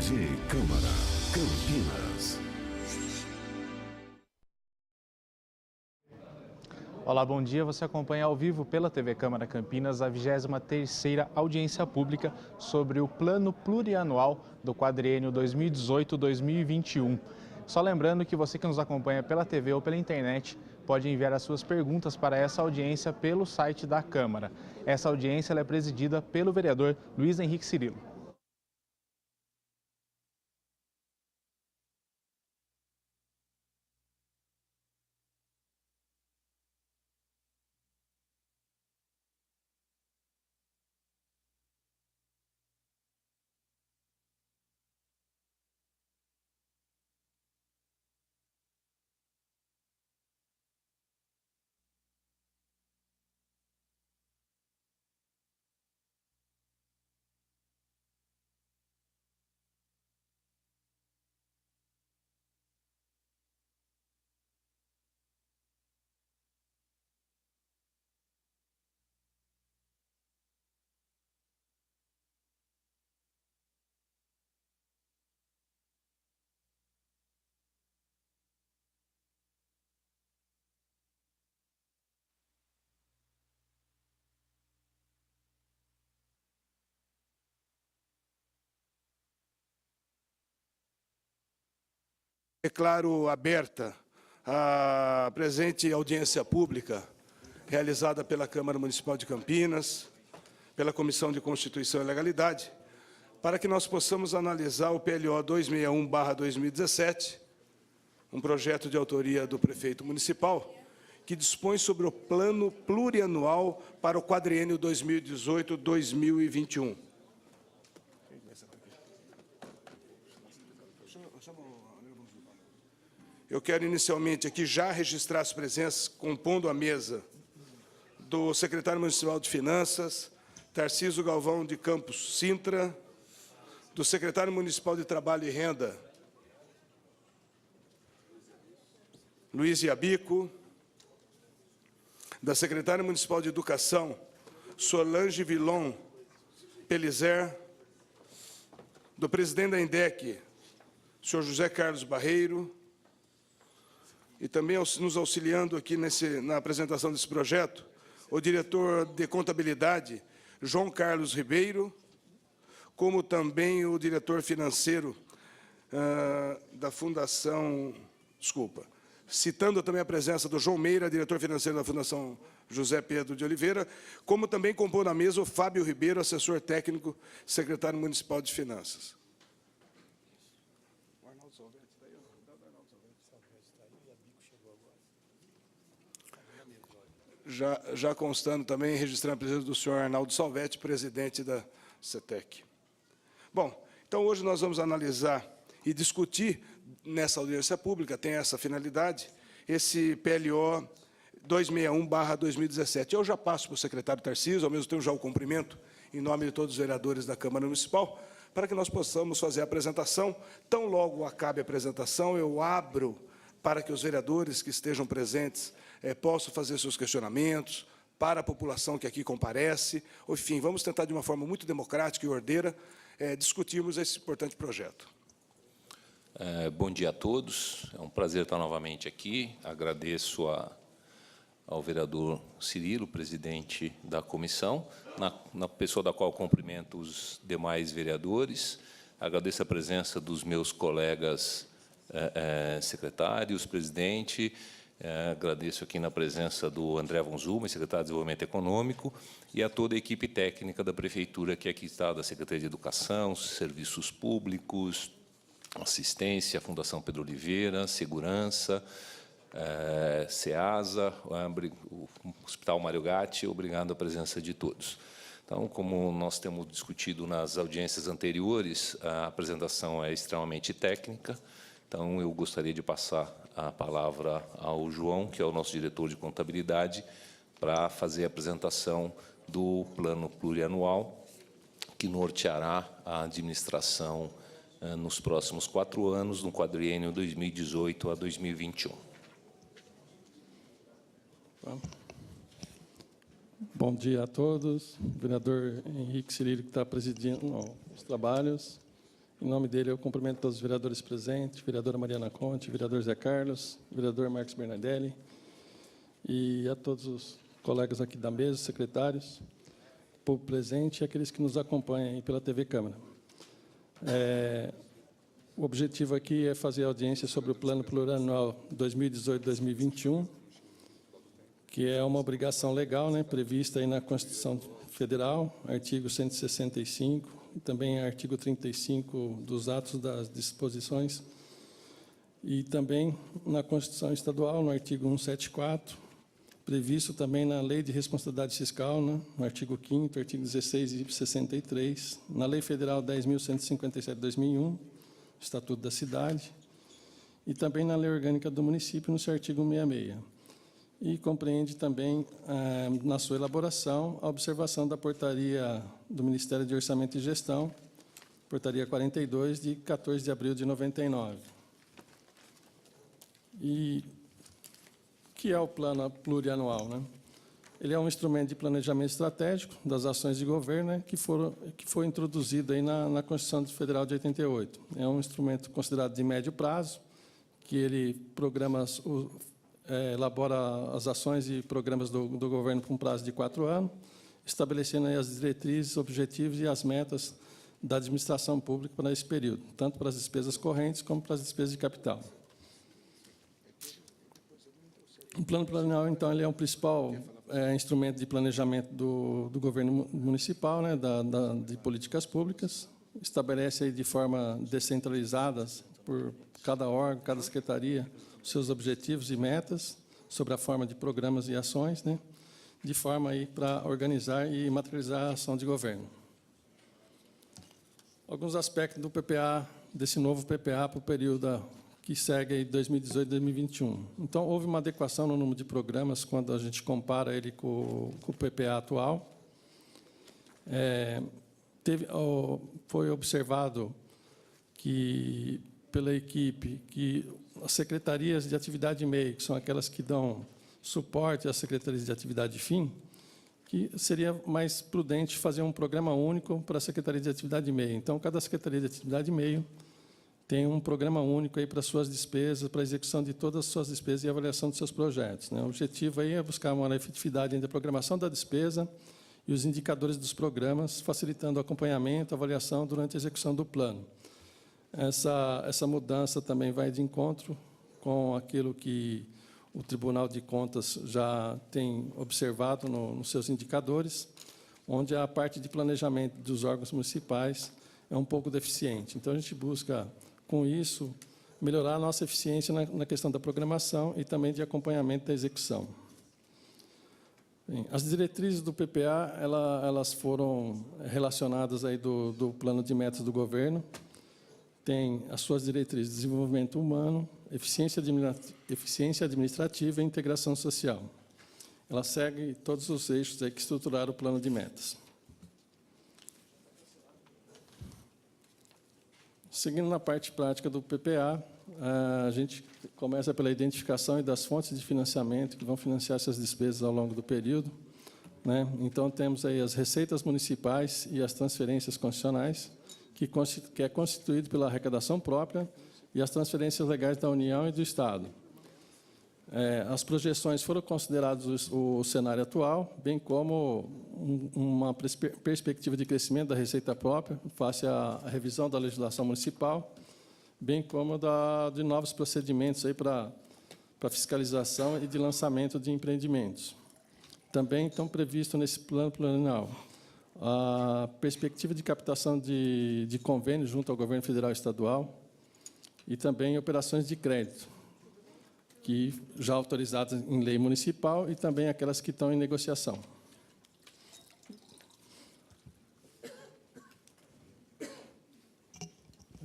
TV Câmara, Campinas. Olá, bom dia. Você acompanha ao vivo pela TV Câmara Campinas a 23ª audiência pública sobre o Plano Plurianual do quadriênio 2018-2021. Só lembrando que você que nos acompanha pela TV ou pela internet pode enviar as suas perguntas para essa audiência pelo site da Câmara. Essa audiência é presidida pelo vereador Luiz Henrique Cirilo. Declaro aberta a presente audiência pública realizada pela Câmara Municipal de Campinas, pela Comissão de Constituição e Legalidade, para que nós possamos analisar o PLO 261/2017, um projeto de autoria do prefeito municipal, que dispõe sobre o Plano Plurianual para o quadriênio 2018-2021. Eu quero inicialmente aqui já registrar as presenças, compondo a mesa, do secretário municipal de Finanças, Tarcísio Galvão de Campos Sintra, do secretário municipal de Trabalho e Renda, Luiz Iabico, da secretária municipal de Educação, Solange Vilon Pelizer, do presidente da INDEC, senhor José Carlos Barreiro, e também nos auxiliando aqui na apresentação desse projeto, o diretor de contabilidade, João Carlos Ribeiro, como também o diretor financeiro da Fundação, citando também a presença do João Meira, diretor financeiro da Fundação José Pedro de Oliveira, como também compõe na mesa o Fábio Ribeiro, assessor técnico, secretário municipal de Finanças. Já constando também, registrando a presença do senhor Arnaldo Salvetti, presidente da CETEC. Bom, então hoje nós vamos analisar e discutir, nessa audiência pública, tem essa finalidade, esse PLO 261/2017. Eu já passo para o secretário Tarcísio, ao mesmo tempo já o cumprimento, em nome de todos os vereadores da Câmara Municipal, para que nós possamos fazer a apresentação. Tão logo acabe a apresentação, eu abro para que os vereadores que estejam presentes possam fazer seus questionamentos, para a população que aqui comparece. Enfim, vamos tentar, de uma forma muito democrática e ordeira, discutirmos esse importante projeto. Bom dia a todos. É um prazer estar novamente aqui. Agradeço ao vereador Cirilo, presidente da comissão, na pessoa da qual cumprimento os demais vereadores. Agradeço a presença dos meus colegas secretários, presidente. Agradeço aqui na presença do André Von Zuma, secretário de Desenvolvimento Econômico, e a toda a equipe técnica da Prefeitura, que aqui está, da Secretaria de Educação, Serviços Públicos, Assistência, Fundação Pedro Oliveira, Segurança, SEASA, o Hospital Mário Gatti. Obrigado à presença de todos. Então, como nós temos discutido nas audiências anteriores, a apresentação é extremamente técnica. Então, eu gostaria de passar a palavra ao João, que é o nosso diretor de contabilidade, para fazer a apresentação do plano plurianual, que norteará a administração nos próximos 4 anos, no quadriênio 2018 a 2021. Bom dia a todos. O vereador Henrique Cirilo, que está presidindo os trabalhos. Em nome dele, eu cumprimento todos os vereadores presentes, vereadora Mariana Conte, vereador Zé Carlos, vereador Marcos Bernardelli, e a todos os colegas aqui da mesa, secretários, povo presente e aqueles que nos acompanham aí pela TV Câmara. O objetivo aqui é fazer audiência sobre o Plano Plurianual 2018-2021, que é uma obrigação legal, né, prevista aí na Constituição Federal, artigo 165, e também artigo 35 dos atos das disposições, e também na Constituição Estadual, no artigo 174, previsto também na Lei de Responsabilidade Fiscal, né, no artigo 5º, artigo 16 e 63, na Lei Federal 10.157 de 2001, Estatuto da Cidade, e também na Lei Orgânica do Município, no seu artigo 66. E compreende também, na sua elaboração, a observação da portaria do Ministério de Orçamento e Gestão, portaria 42, de 14 de abril de 99. E que é o plano plurianual, né? Ele é um instrumento de planejamento estratégico das ações de governo, né, que foi introduzido aí na Constituição Federal de 88. É um instrumento considerado de médio prazo, que ele elabora as ações e programas do governo por um prazo de 4 anos, estabelecendo aí as diretrizes, objetivos e as metas da administração pública para esse período, tanto para as despesas correntes como para as despesas de capital. O plano plurianual, então, ele é um principal instrumento de planejamento do governo municipal, né, de políticas públicas, estabelece aí de forma descentralizada, por cada órgão, cada secretaria, os seus objetivos e metas sobre a forma de programas e ações, né, de forma aí para organizar e materializar a ação de governo. Alguns aspectos do PPA, desse novo PPA para o período que segue aí 2018 e 2021. Então, houve uma adequação no número de programas quando a gente compara ele com o PPA atual. Foi observado que, pela equipe, que as secretarias de atividade meio, que são aquelas que dão suporte às secretarias de atividade fim, que seria mais prudente fazer um programa único para a secretaria de atividade meio. Então, cada secretaria de atividade meio tem um programa único aí para suas despesas, para a execução de todas as suas despesas e avaliação dos seus projetos, né? O objetivo aí é buscar uma efetividade entre a programação da despesa e os indicadores dos programas, facilitando o acompanhamento, a avaliação durante a execução do plano. Essa mudança também vai de encontro com aquilo que o Tribunal de Contas já tem observado nos seus indicadores, onde a parte de planejamento dos órgãos municipais é um pouco deficiente. Então, a gente busca, com isso, melhorar a nossa eficiência na questão da programação e também de acompanhamento da execução. Bem, as diretrizes do PPA, elas foram relacionadas aí do plano de metas do governo. Tem as suas diretrizes de desenvolvimento humano, eficiência administrativa e integração social. Ela segue todos os eixos aí que estruturaram o plano de metas. Seguindo na parte prática do PPA, a gente começa pela identificação das fontes de financiamento que vão financiar essas despesas ao longo do período, né? Então, temos aí as receitas municipais e as transferências concessionais, que é constituído pela arrecadação própria e as transferências legais da União e do Estado. As projeções foram consideradas o cenário atual, bem como uma perspectiva de crescimento da receita própria, face à revisão da legislação municipal, bem como de novos procedimentos aí para fiscalização e de lançamento de empreendimentos. Também estão previstos nesse plano plurianual a perspectiva de captação de convênios junto ao governo federal e estadual e também operações de crédito, que já autorizadas em lei municipal e também aquelas que estão em negociação.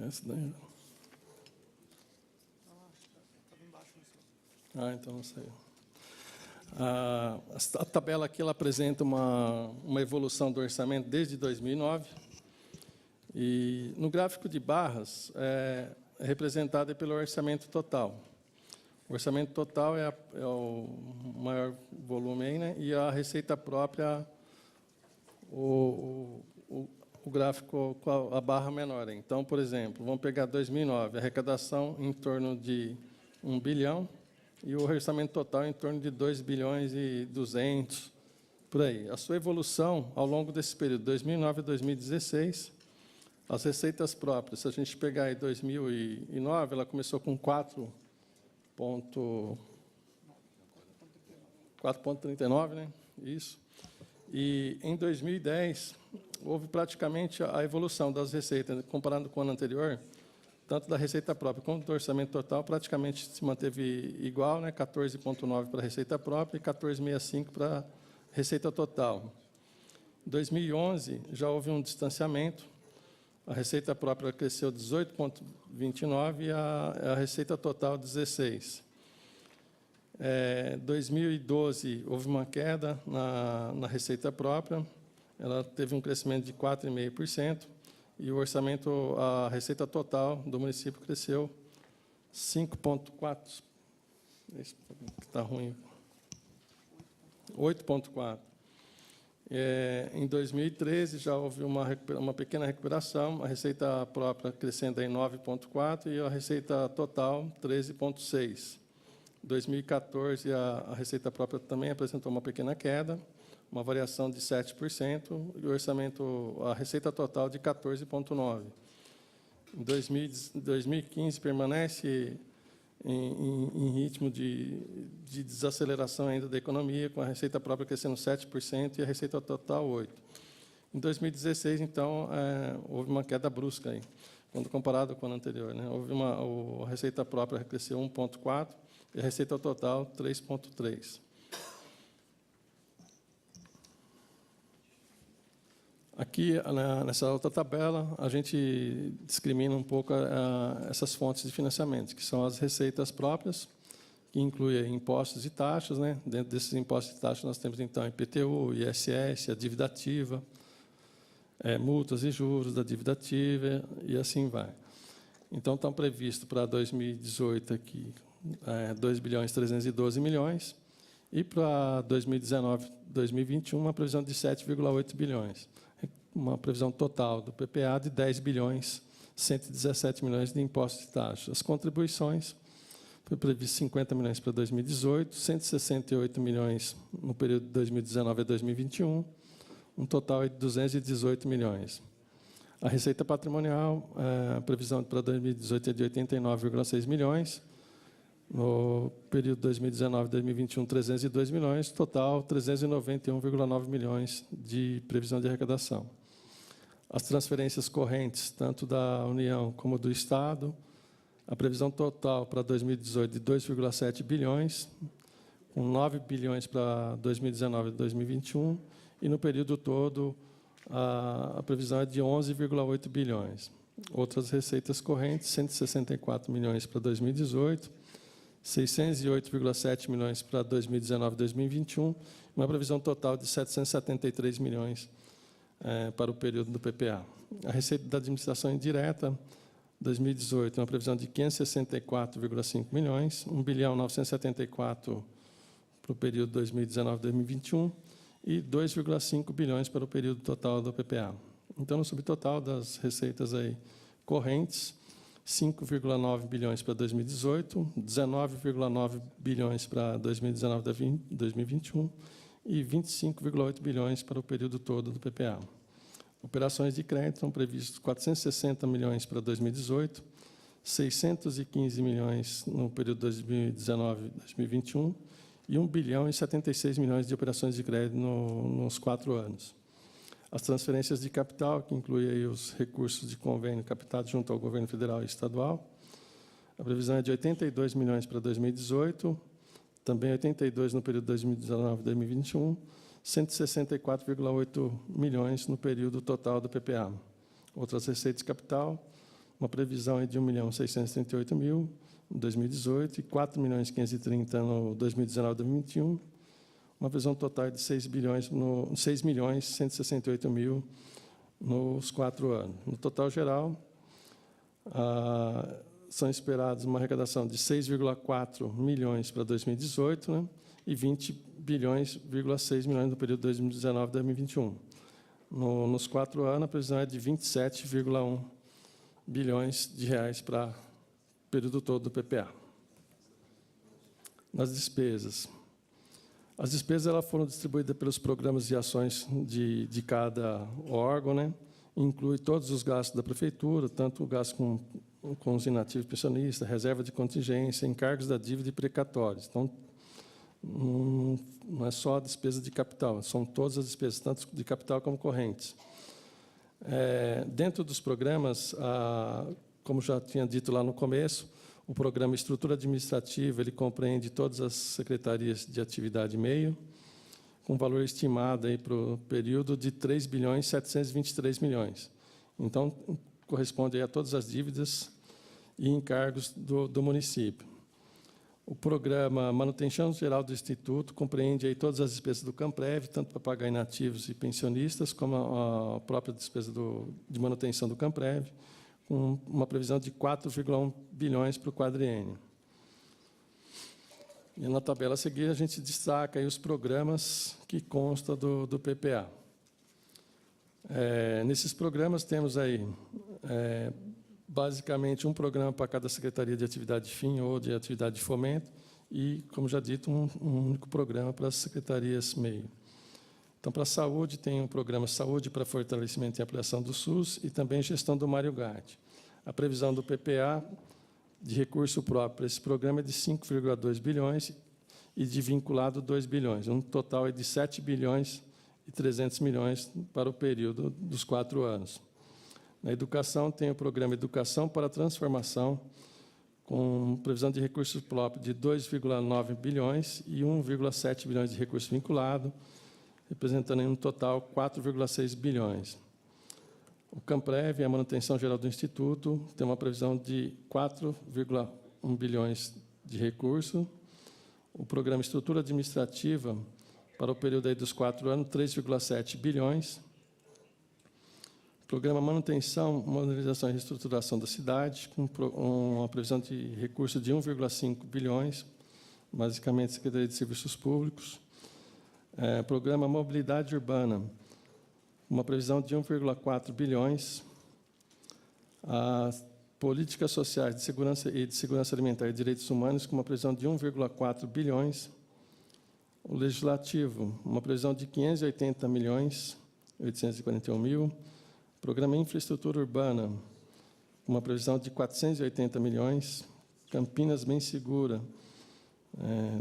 Essa daí. Então não saiu. A tabela aqui ela apresenta uma evolução do orçamento desde 2009. E no gráfico de barras é representada pelo orçamento total. O orçamento total é o maior volume aí, né? E a receita própria, o gráfico com a barra menor. Então, por exemplo, vamos pegar 2009, arrecadação em torno de 1 bilhão e o orçamento total em torno de 2 bilhões e 200, por aí. A sua evolução ao longo desse período, 2009 a 2016, as receitas próprias, se a gente pegar em 2009, ela começou com 4,39, né? Isso. E em 2010 houve praticamente a evolução das receitas, comparando com o ano anterior, tanto da receita própria como do orçamento total, praticamente se manteve igual, né? 14,9 para a receita própria e 14,65 para a receita total. Em 2011 já houve um distanciamento. A receita própria cresceu 18,29 e a receita total 16. Em 2012 houve uma queda na receita própria. Ela teve um crescimento de 4,5%. E o orçamento, a receita total do município cresceu 5,4%. Está ruim. 8,4%. Em 2013 já houve uma pequena recuperação, a receita própria crescendo em 9,4% e a receita total 13,6%. Em 2014 a receita própria também apresentou uma pequena queda, uma variação de 7%, e o orçamento, a receita total de 14,9%. Em 2015, permanece em ritmo de desaceleração ainda da economia, com a receita própria crescendo 7% e a receita total 8%. Em 2016, então, houve uma queda brusca, aí, quando comparado com o ano anterior, né? A receita própria cresceu 1,4% e a receita total 3,3%. Aqui, nessa outra tabela, a gente discrimina um pouco essas fontes de financiamento, que são as receitas próprias, que incluem impostos e taxas, né? Dentro desses impostos e taxas, nós temos, então, IPTU, ISS, a dívida ativa, multas e juros da dívida ativa, e assim vai. Então, estão previstos para 2018 aqui 2 bilhões 312 milhões, e para 2019, 2021, uma previsão de 7,8 bilhões. Uma previsão total do PPA de 10 bilhões 117 milhões de impostos e taxas. As contribuições, foi previsto 50 milhões para 2018, 168 milhões no período de 2019 a 2021, um total de 218 milhões. A receita patrimonial, a previsão para 2018 é de 89,6 milhões, no período 2019 a 2021, 302 milhões, total 391,9 milhões de previsão de arrecadação. As transferências correntes, tanto da União como do Estado, a previsão total para 2018 de 2,7 bilhões, com 9 bilhões para 2019 e 2021, e no período todo a previsão é de 11,8 bilhões. Outras receitas correntes, 164 milhões para 2018, 608,7 milhões para 2019 e 2021, uma previsão total de 773 milhões para o período do PPA. A receita da administração indireta, 2018, uma previsão de 564,5 milhões, 1 bilhão 974 para o período 2019 e 2021 e 2,5 bilhões para o período total do PPA. Então, no subtotal das receitas aí correntes, 5,9 bilhões para 2018, 19,9 bilhões para 2019 e 2021 e 25,8 bilhões para o período todo do PPA. Operações de crédito são previstos 460 milhões para 2018, 615 milhões no período 2019 e 2021 e 1 bilhão e 76 milhões de operações de crédito nos 4 anos. As transferências de capital, que incluem aí os recursos de convênio captados junto ao governo federal e estadual, a previsão é de 82 milhões para 2018, também 82 no período 2019 e 2021, 164,8 milhões no período total do PPA. Outras receitas de capital, uma previsão é de 1.638.000 em 2018 e 4.530.000 no 2019 e 2021, uma previsão total de 6.168.000 nos 4 anos. No total geral, são esperados uma arrecadação de 6,4 milhões para 2018, né, e 20,6 bilhões no período 2019 e 2021. Nos 4 anos, a previsão é de 27,1 bilhões de reais para o período todo do PPA. Nas despesas. As despesas elas foram distribuídas pelos programas e ações de cada órgão, né? Inclui todos os gastos da prefeitura, tanto o gasto com os inativos pensionistas, reserva de contingência, encargos da dívida e precatórios. Então, não é só a despesa de capital, são todas as despesas, tanto de capital como correntes. Dentro dos programas, como já tinha dito lá no começo, o programa Estrutura Administrativa ele compreende todas as secretarias de atividade meio, com valor estimado aí para o período de 3.723 bilhões. Então, corresponde aí a todas as dívidas e encargos do município. O programa Manutenção Geral do Instituto compreende aí todas as despesas do Camprev, tanto para pagar inativos e pensionistas, como a própria despesa de manutenção do Camprev, com uma previsão de 4,1 bilhões para o quadriênio. E na tabela a seguir, a gente destaca aí os programas que constam do PPA. Nesses programas, temos aí, basicamente, um programa para cada Secretaria de Atividade Fim ou de Atividade de Fomento e, como já dito, um único programa para as secretarias meio. Então, para a saúde, tem um programa Saúde para Fortalecimento e Ampliação do SUS e também gestão do Mário Gatti. A previsão do PPA de recurso próprio para esse programa é de 5,2 bilhões e de vinculado 2 bilhões. Um total é de 7 bilhões e 300 milhões para o período dos 4 anos. Na educação, tem o programa Educação para a Transformação, com previsão de recursos próprios de 2,9 bilhões e 1,7 bilhões de recurso vinculado, representando em um total 4,6 bilhões. O Camprev, a manutenção geral do Instituto, tem uma previsão de 4,1 bilhões de recurso. O programa Estrutura Administrativa, para o período aí dos 4 anos, 3,7 bilhões. O programa Manutenção, Modernização e Reestruturação da Cidade, com uma previsão de recurso de 1,5 bilhões, basicamente Secretaria de Serviços Públicos. Programa Mobilidade Urbana, uma previsão de 1,4 bilhões. As políticas sociais de segurança alimentar e direitos humanos, com uma previsão de 1,4 bilhões. O Legislativo, uma previsão de 580 milhões, 841 mil. Programa Infraestrutura Urbana, uma previsão de 480 milhões. Campinas Bem Segura,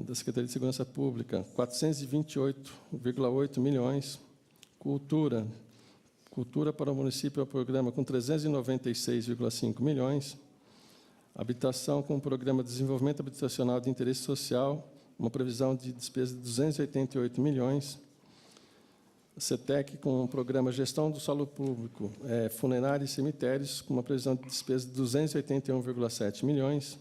da Secretaria de Segurança Pública, 428,8 milhões. Cultura para o município é o programa com 396,5 milhões. Habitação com o programa Desenvolvimento Habitacional de Interesse Social, uma previsão de despesa de 288 milhões. CETEC com o programa Gestão do Solo Público, Funerária e Cemitérios, com uma previsão de despesa de 281,7 milhões.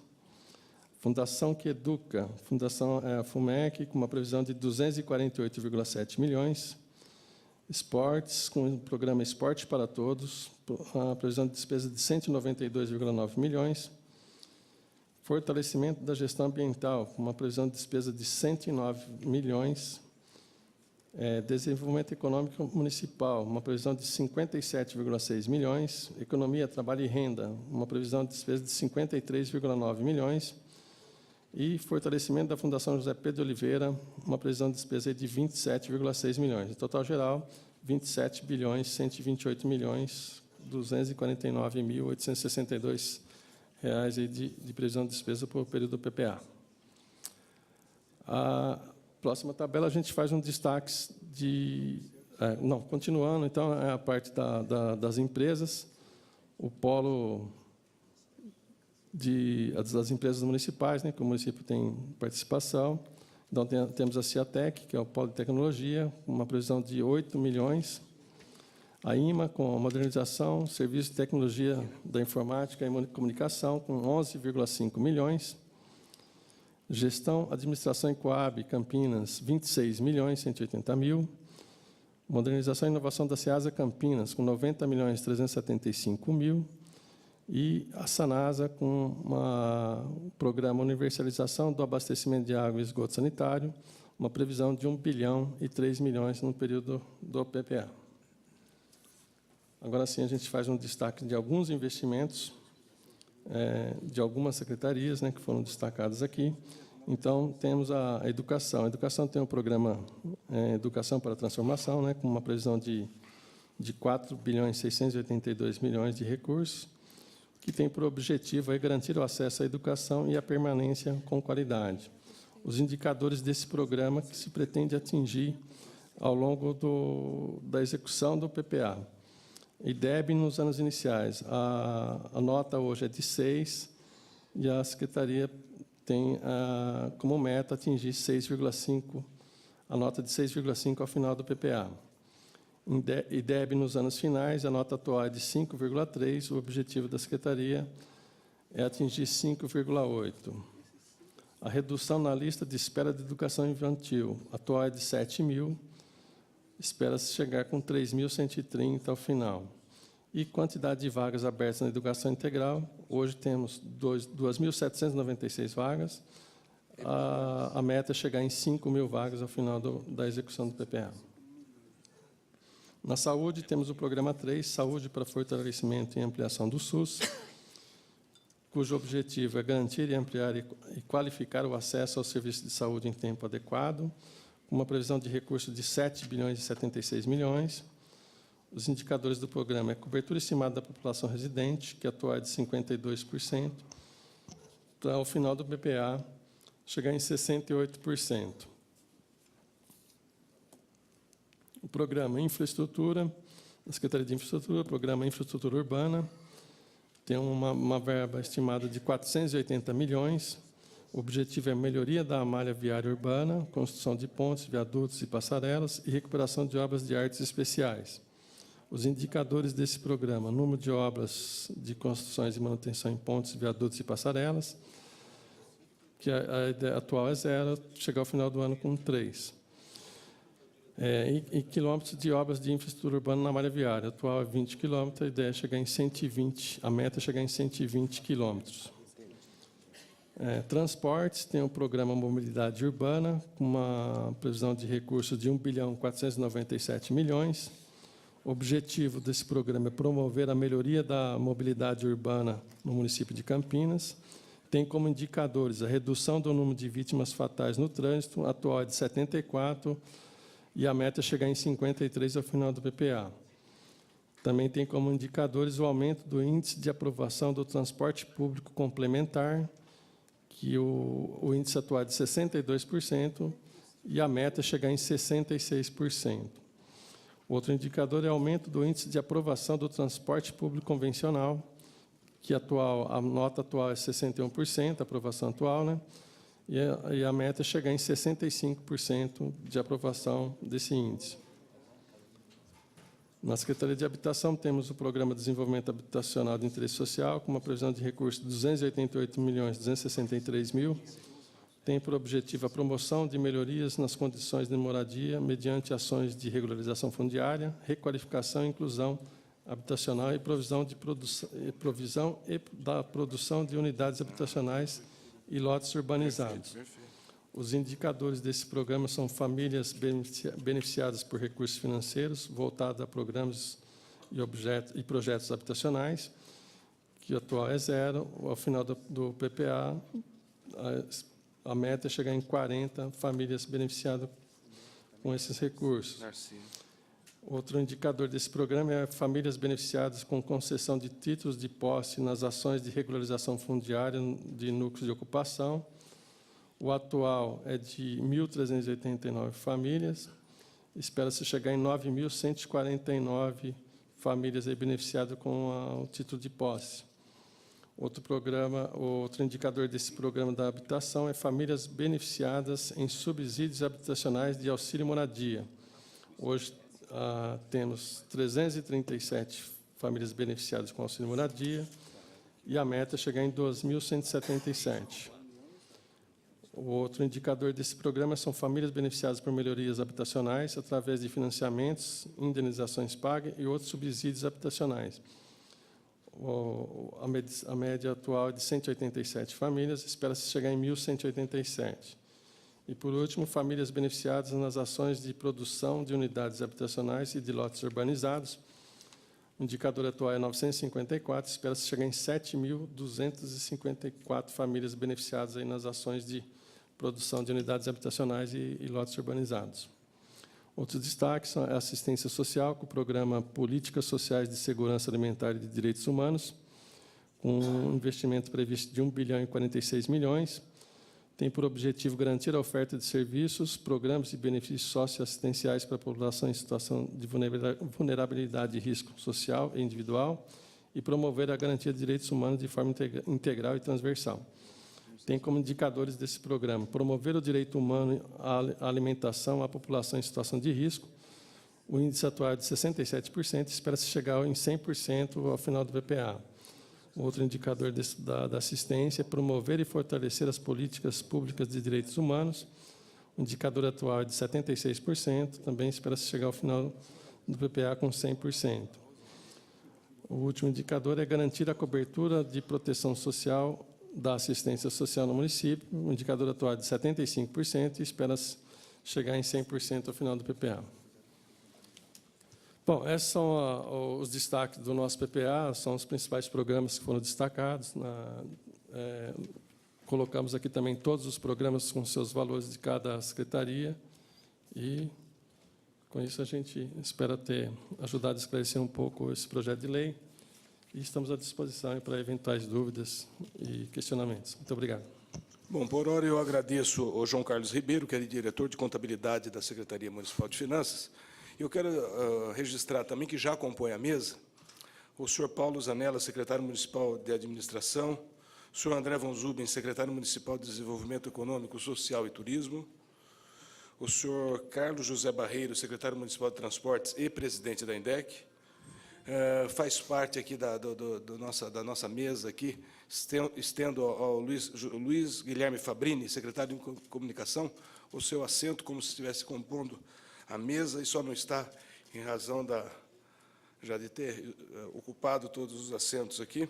Fundação que Educa, Fundação FUMEC, com uma previsão de 248,7 milhões. Esportes, com o programa Esporte para Todos, a previsão de despesa de 192,9 milhões. Fortalecimento da gestão ambiental, com uma previsão de despesa de 109 milhões. Desenvolvimento econômico municipal, uma previsão de 57,6 milhões. Economia, trabalho e renda, uma previsão de despesa de 53,9 milhões. E fortalecimento da Fundação José Pedro de Oliveira, uma previsão de despesa de 27,6 milhões. No total geral, 27 bilhões, 128 milhões, 249.862 reais de previsão de despesa por período do PPA. A próxima tabela, a gente faz um destaque de... continuando, então, é a parte das empresas. O polo das empresas municipais, né, que o município tem participação. Então, temos a Ciatec, que é o polo de tecnologia, uma previsão de 8 milhões. A IMA, com a modernização, serviço de tecnologia da informática e comunicação, com 11,5 milhões. Gestão, administração e Coab, Campinas, 26 milhões, 180 mil. Modernização e inovação da Ceasa Campinas, com 90 milhões, 375 mil. E a Sanasa, com um programa Universalização do Abastecimento de Água e Esgoto Sanitário, uma previsão de 1 bilhão e 3 milhões no período do PPA. Agora sim, a gente faz um destaque de alguns investimentos de algumas secretarias, né, que foram destacadas aqui. Então, temos a educação. A educação tem um programa Educação para a Transformação, né, com uma previsão de 4.682 bilhões de recursos, que tem por objetivo garantir o acesso à educação e a permanência com qualidade. Os indicadores desse programa que se pretende atingir ao longo da execução do PPA. IDEB nos anos iniciais, a nota hoje é de 6, e a Secretaria tem como meta atingir 6,5, a nota de 6,5 ao final do PPA. IDEB nos anos finais, a nota atual é de 5,3, o objetivo da Secretaria é atingir 5,8. A redução na lista de espera de educação infantil, atual é de 7.000, espera-se chegar com 3.130 ao final. E quantidade de vagas abertas na educação integral, hoje temos 2.796 vagas, a meta é chegar em 5.000 vagas ao final da execução do PPA. Na saúde, temos o programa 3, Saúde para Fortalecimento e Ampliação do SUS, cujo objetivo é garantir e ampliar e qualificar o acesso ao serviço de saúde em tempo adequado, com uma previsão de recursos de 7.076 bilhões. Os indicadores do programa é cobertura estimada da população residente, que atual é de 52%, para, ao final do PPA, chegar em 68%. O programa Infraestrutura, a Secretaria de Infraestrutura, o programa Infraestrutura Urbana, tem uma verba estimada de 480 milhões. O objetivo é a melhoria da malha viária urbana, construção de pontes, viadutos e passarelas e recuperação de obras de artes especiais. Os indicadores desse programa: número de obras de construções e manutenção em pontes, viadutos e passarelas, que a ideia atual é 0, chegar ao final do ano com 3. E quilômetros de obras de infraestrutura urbana na malha viária, atual é 20 quilômetros, a ideia é chegar em 120, a meta é chegar em 120 quilômetros. Transportes, tem o programa Mobilidade Urbana, com uma previsão de recursos de 1.497 milhões. O objetivo desse programa é promover a melhoria da mobilidade urbana no município de Campinas. Tem como indicadores a redução do número de vítimas fatais no trânsito, atual é de 74, e a meta é chegar em 53 ao final do PPA. Também tem como indicadores o aumento do índice de aprovação do transporte público complementar, que o índice atual é de 62%, e a meta é chegar em 66%. Outro indicador é o aumento do índice de aprovação do transporte público convencional, que a nota atual é 61%, a aprovação atual, né? E a meta é chegar em 65% de aprovação desse índice. Na Secretaria de Habitação, temos o Programa de Desenvolvimento Habitacional de Interesse Social, com uma previsão de recursos de 288.263.000. Tem por objetivo a promoção de melhorias nas condições de moradia, mediante ações de regularização fundiária, requalificação e inclusão habitacional e provisão da produção de unidades habitacionais e lotes urbanizados. Os indicadores desse programa são famílias beneficiadas por recursos financeiros, voltados a programas e projetos habitacionais, que atual é 0. Ao final do PPA, a meta é chegar em 40 famílias beneficiadas com esses recursos. Outro indicador desse programa é famílias beneficiadas com concessão de títulos de posse nas ações de regularização fundiária de núcleos de ocupação. O atual é de 1.389 famílias. Espera-se chegar em 9.149 famílias beneficiadas com o título de posse. Outro indicador desse programa da habitação é famílias beneficiadas em subsídios habitacionais de auxílio moradia. Hoje, temos 337 famílias beneficiadas com auxílio moradia, e a meta é chegar em 2.177. O outro indicador desse programa são famílias beneficiadas por melhorias habitacionais através de financiamentos, indenizações pagas e outros subsídios habitacionais. A média atual é de 187 famílias, espera-se chegar em 1.187. E, por último, famílias beneficiadas nas ações de produção de unidades habitacionais e de lotes urbanizados. O indicador atual é 954, espera-se chegar em 7.254 famílias beneficiadas aí nas ações de produção de unidades habitacionais e lotes urbanizados. Outros destaques são a assistência social, com o programa Políticas Sociais de Segurança Alimentar e de Direitos Humanos, com um investimento previsto de 1 bilhão e 46 milhões, tem por objetivo garantir a oferta de serviços, programas e benefícios socioassistenciais para a população em situação de vulnerabilidade e risco social e individual e promover a garantia de direitos humanos de forma integral e transversal. Tem como indicadores desse programa promover o direito humano à alimentação à população em situação de risco. O índice atual é de 67%, espera-se chegar em 100% ao final do VPA. Outro indicador da assistência é promover e fortalecer as políticas públicas de direitos humanos. O indicador atual é de 76%, também espera-se chegar ao final do PPA com 100%. O último indicador é garantir a cobertura de proteção social da assistência social no município. O indicador atual é de 75% e espera-se chegar em 100% ao final do PPA. Bom, esses são os destaques do nosso PPA, são os principais programas que foram destacados. Colocamos aqui também todos os programas com seus valores de cada secretaria e, com isso, a gente espera ter ajudado a esclarecer um pouco esse projeto de lei e estamos à disposição para eventuais dúvidas e questionamentos. Muito obrigado. Bom, por hora eu agradeço ao João Carlos Ribeiro, que é diretor de contabilidade da Secretaria Municipal de Finanças. Eu quero registrar também que já compõe a mesa o senhor Paulo Zanella, secretário municipal de administração, o senhor André von Zuben, secretário municipal de desenvolvimento econômico, social e turismo, o senhor Carlos José Barreiro, secretário municipal de transportes e presidente da INDEC, faz parte aqui da nossa mesa aqui, estendo ao Luiz Guilherme Fabrini, secretário de comunicação, o seu assento como se estivesse compondo a mesa e só não está em razão já de ter ocupado todos os assentos aqui.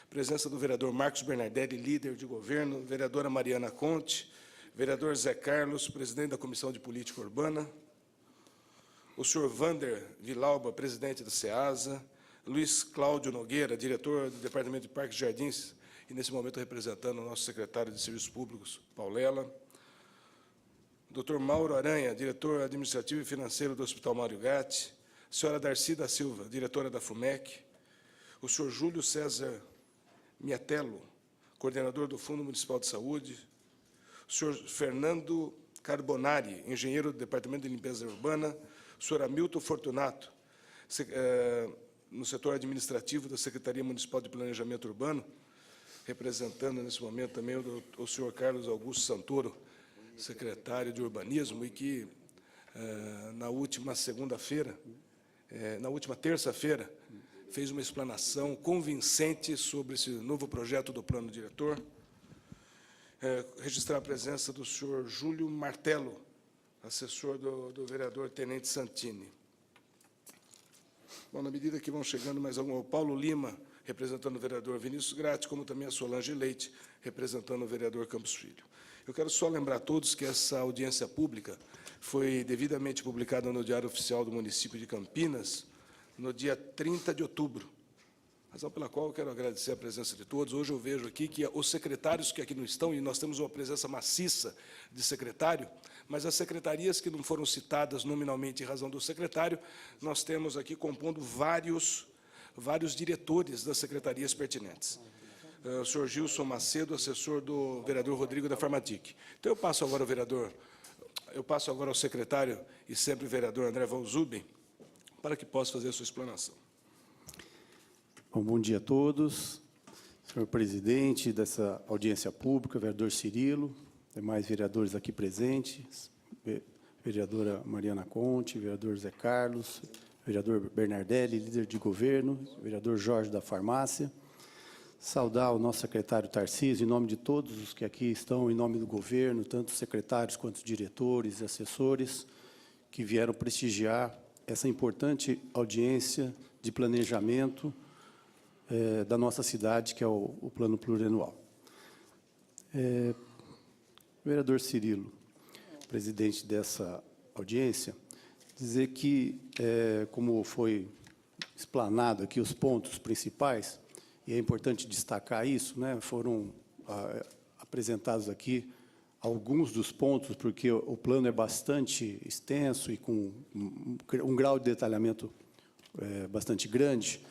Presença do vereador Marcos Bernardelli, líder de governo, vereadora Mariana Conte, vereador Zé Carlos, presidente da Comissão de Política Urbana, o senhor Vander Vilauba, presidente da SEASA, Luiz Cláudio Nogueira, diretor do Departamento de Parques e Jardins, e nesse momento representando o nosso secretário de Serviços Públicos, Paulela, Dr. Mauro Aranha, diretor administrativo e financeiro do Hospital Mário Gatti, a senhora Darcy da Silva, diretora da FUMEC, o senhor Júlio César Miatello, coordenador do Fundo Municipal de Saúde, o senhor Fernando Carbonari, engenheiro do Departamento de Limpeza Urbana, o senhor Hamilton Fortunato, no setor administrativo da Secretaria Municipal de Planejamento Urbano, representando nesse momento também o senhor Carlos Augusto Santoro, secretário de Urbanismo, e que na última terça-feira, fez uma explanação convincente sobre esse novo projeto do plano diretor. Registrar a presença do senhor Júlio Martello, assessor do vereador Tenente Santini. Bom, na medida que vão chegando mais algum, o Paulo Lima, representando o vereador Vinícius Gratti, como também a Solange Leite, representando o vereador Campos Filho. Eu quero só lembrar a todos que essa audiência pública foi devidamente publicada no Diário Oficial do município de Campinas, no dia 30 de outubro, razão pela qual eu quero agradecer a presença de todos. Hoje eu vejo aqui que os secretários que aqui não estão, e nós temos uma presença maciça de secretário, mas as secretarias que não foram citadas nominalmente em razão do secretário, nós temos aqui compondo vários diretores das secretarias pertinentes. O senhor Gilson Macedo, assessor do vereador Rodrigo da Farmatic. Então, eu passo agora ao secretário e sempre vereador André von Zuben, para que possa fazer a sua explanação. Bom dia a todos. Senhor presidente dessa audiência pública, vereador Cirilo, demais vereadores aqui presentes, vereadora Mariana Conte, vereador Zé Carlos, vereador Bernardelli, líder de governo, vereador Jorge da Farmácia. Saudar o nosso secretário Tarcísio, em nome de todos os que aqui estão, em nome do governo, tanto secretários quanto diretores e assessores, que vieram prestigiar essa importante audiência de planejamento da nossa cidade, que é o Plano Plurianual. Vereador Cirilo, presidente dessa audiência, dizer que, como foi explanado aqui os pontos principais, e é importante destacar isso, né? Foram apresentados aqui alguns dos pontos, porque o plano é bastante extenso e com um grau de detalhamento bastante grande,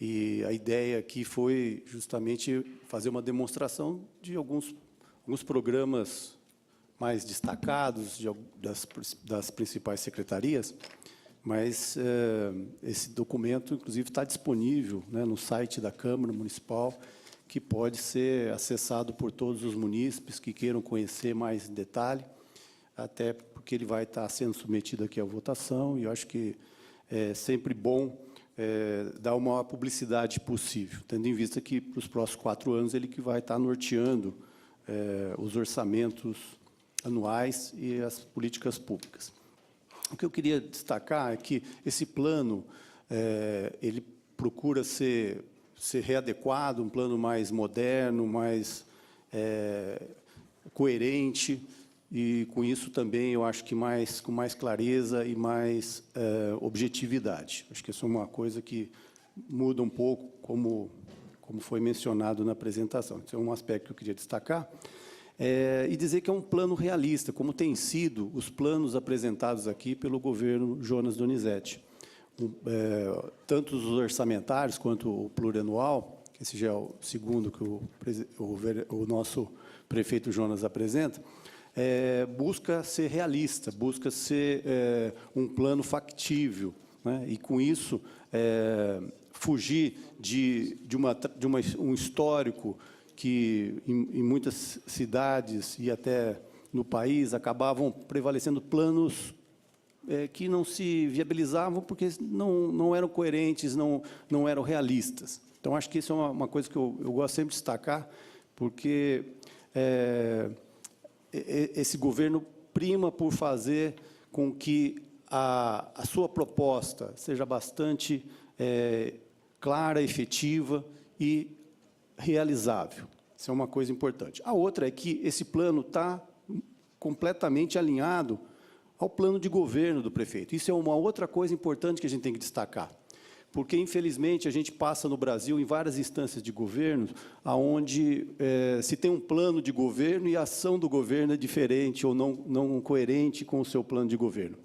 e a ideia aqui foi justamente fazer uma demonstração de alguns programas mais destacados das principais secretarias, mas esse documento, inclusive, está disponível, né, no site da Câmara Municipal, que pode ser acessado por todos os munícipes que queiram conhecer mais em detalhe, até porque ele vai estar sendo submetido aqui à votação, e eu acho que é sempre bom dar uma maior publicidade possível, tendo em vista que, para os próximos 4 anos, ele que vai estar norteando os orçamentos anuais e as políticas públicas. O que eu queria destacar é que esse plano ele procura ser readequado, um plano mais moderno, mais coerente, e, com isso, também, eu acho que com mais clareza e mais objetividade. Acho que isso é uma coisa que muda um pouco, como foi mencionado na apresentação. Esse é um aspecto que eu queria destacar. E dizer que é um plano realista, como têm sido os planos apresentados aqui pelo governo Jonas Donizete. Tanto os orçamentários quanto o plurianual, que esse já é o segundo que o nosso prefeito Jonas apresenta, busca ser realista, busca ser um plano factível, né? E, com isso, fugir de um histórico que, em muitas cidades e até no país, acabavam prevalecendo planos que não se viabilizavam porque não eram coerentes, não eram realistas. Então, acho que isso é uma coisa que eu gosto sempre de destacar, porque esse governo prima por fazer com que a sua proposta seja bastante clara, efetiva e realizável. Isso é uma coisa importante. A outra é que esse plano está completamente alinhado ao plano de governo do prefeito. Isso é uma outra coisa importante que a gente tem que destacar, porque, infelizmente, a gente passa no Brasil em várias instâncias de governo, onde se tem um plano de governo e a ação do governo é diferente ou não coerente com o seu plano de governo.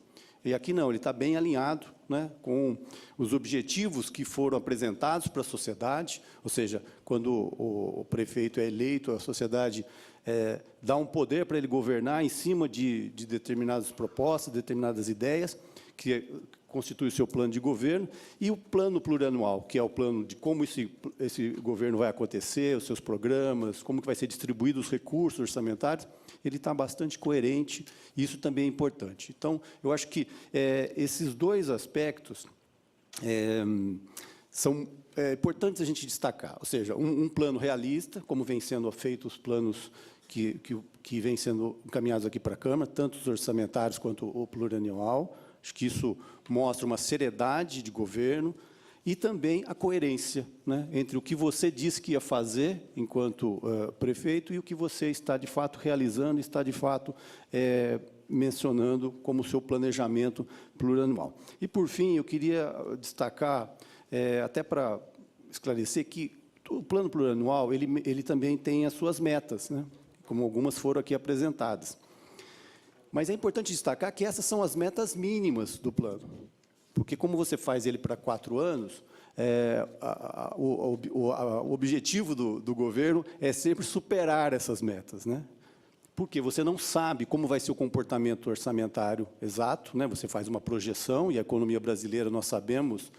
E aqui não, ele está bem alinhado, né, com os objetivos que foram apresentados para a sociedade, ou seja, quando o prefeito é eleito, a sociedade dá um poder para ele governar em cima de determinadas propostas, determinadas ideias, que constitui o seu plano de governo, e o plano plurianual, que é o plano de como esse governo vai acontecer, os seus programas, como que vai ser distribuído os recursos orçamentários, ele está bastante coerente, e isso também é importante. Então, eu acho que esses dois aspectos são importantes a gente destacar, ou seja, um plano realista, como vem sendo feito os planos que vêm sendo encaminhados aqui para a Câmara, tanto os orçamentários quanto o plurianual. Acho que isso mostra uma seriedade de governo e também a coerência, né, entre o que você disse que ia fazer enquanto prefeito e o que você está, de fato, realizando, está, de fato, mencionando como seu planejamento plurianual. E, por fim, eu queria destacar, até para esclarecer, que o plano plurianual ele também tem as suas metas, né, como algumas foram aqui apresentadas. Mas é importante destacar que essas são as metas mínimas do plano, porque, como você faz ele para 4 anos, o objetivo do governo é sempre superar essas metas, né? Porque você não sabe como vai ser o comportamento orçamentário exato, né? Você faz uma projeção, e a economia brasileira, nós sabemos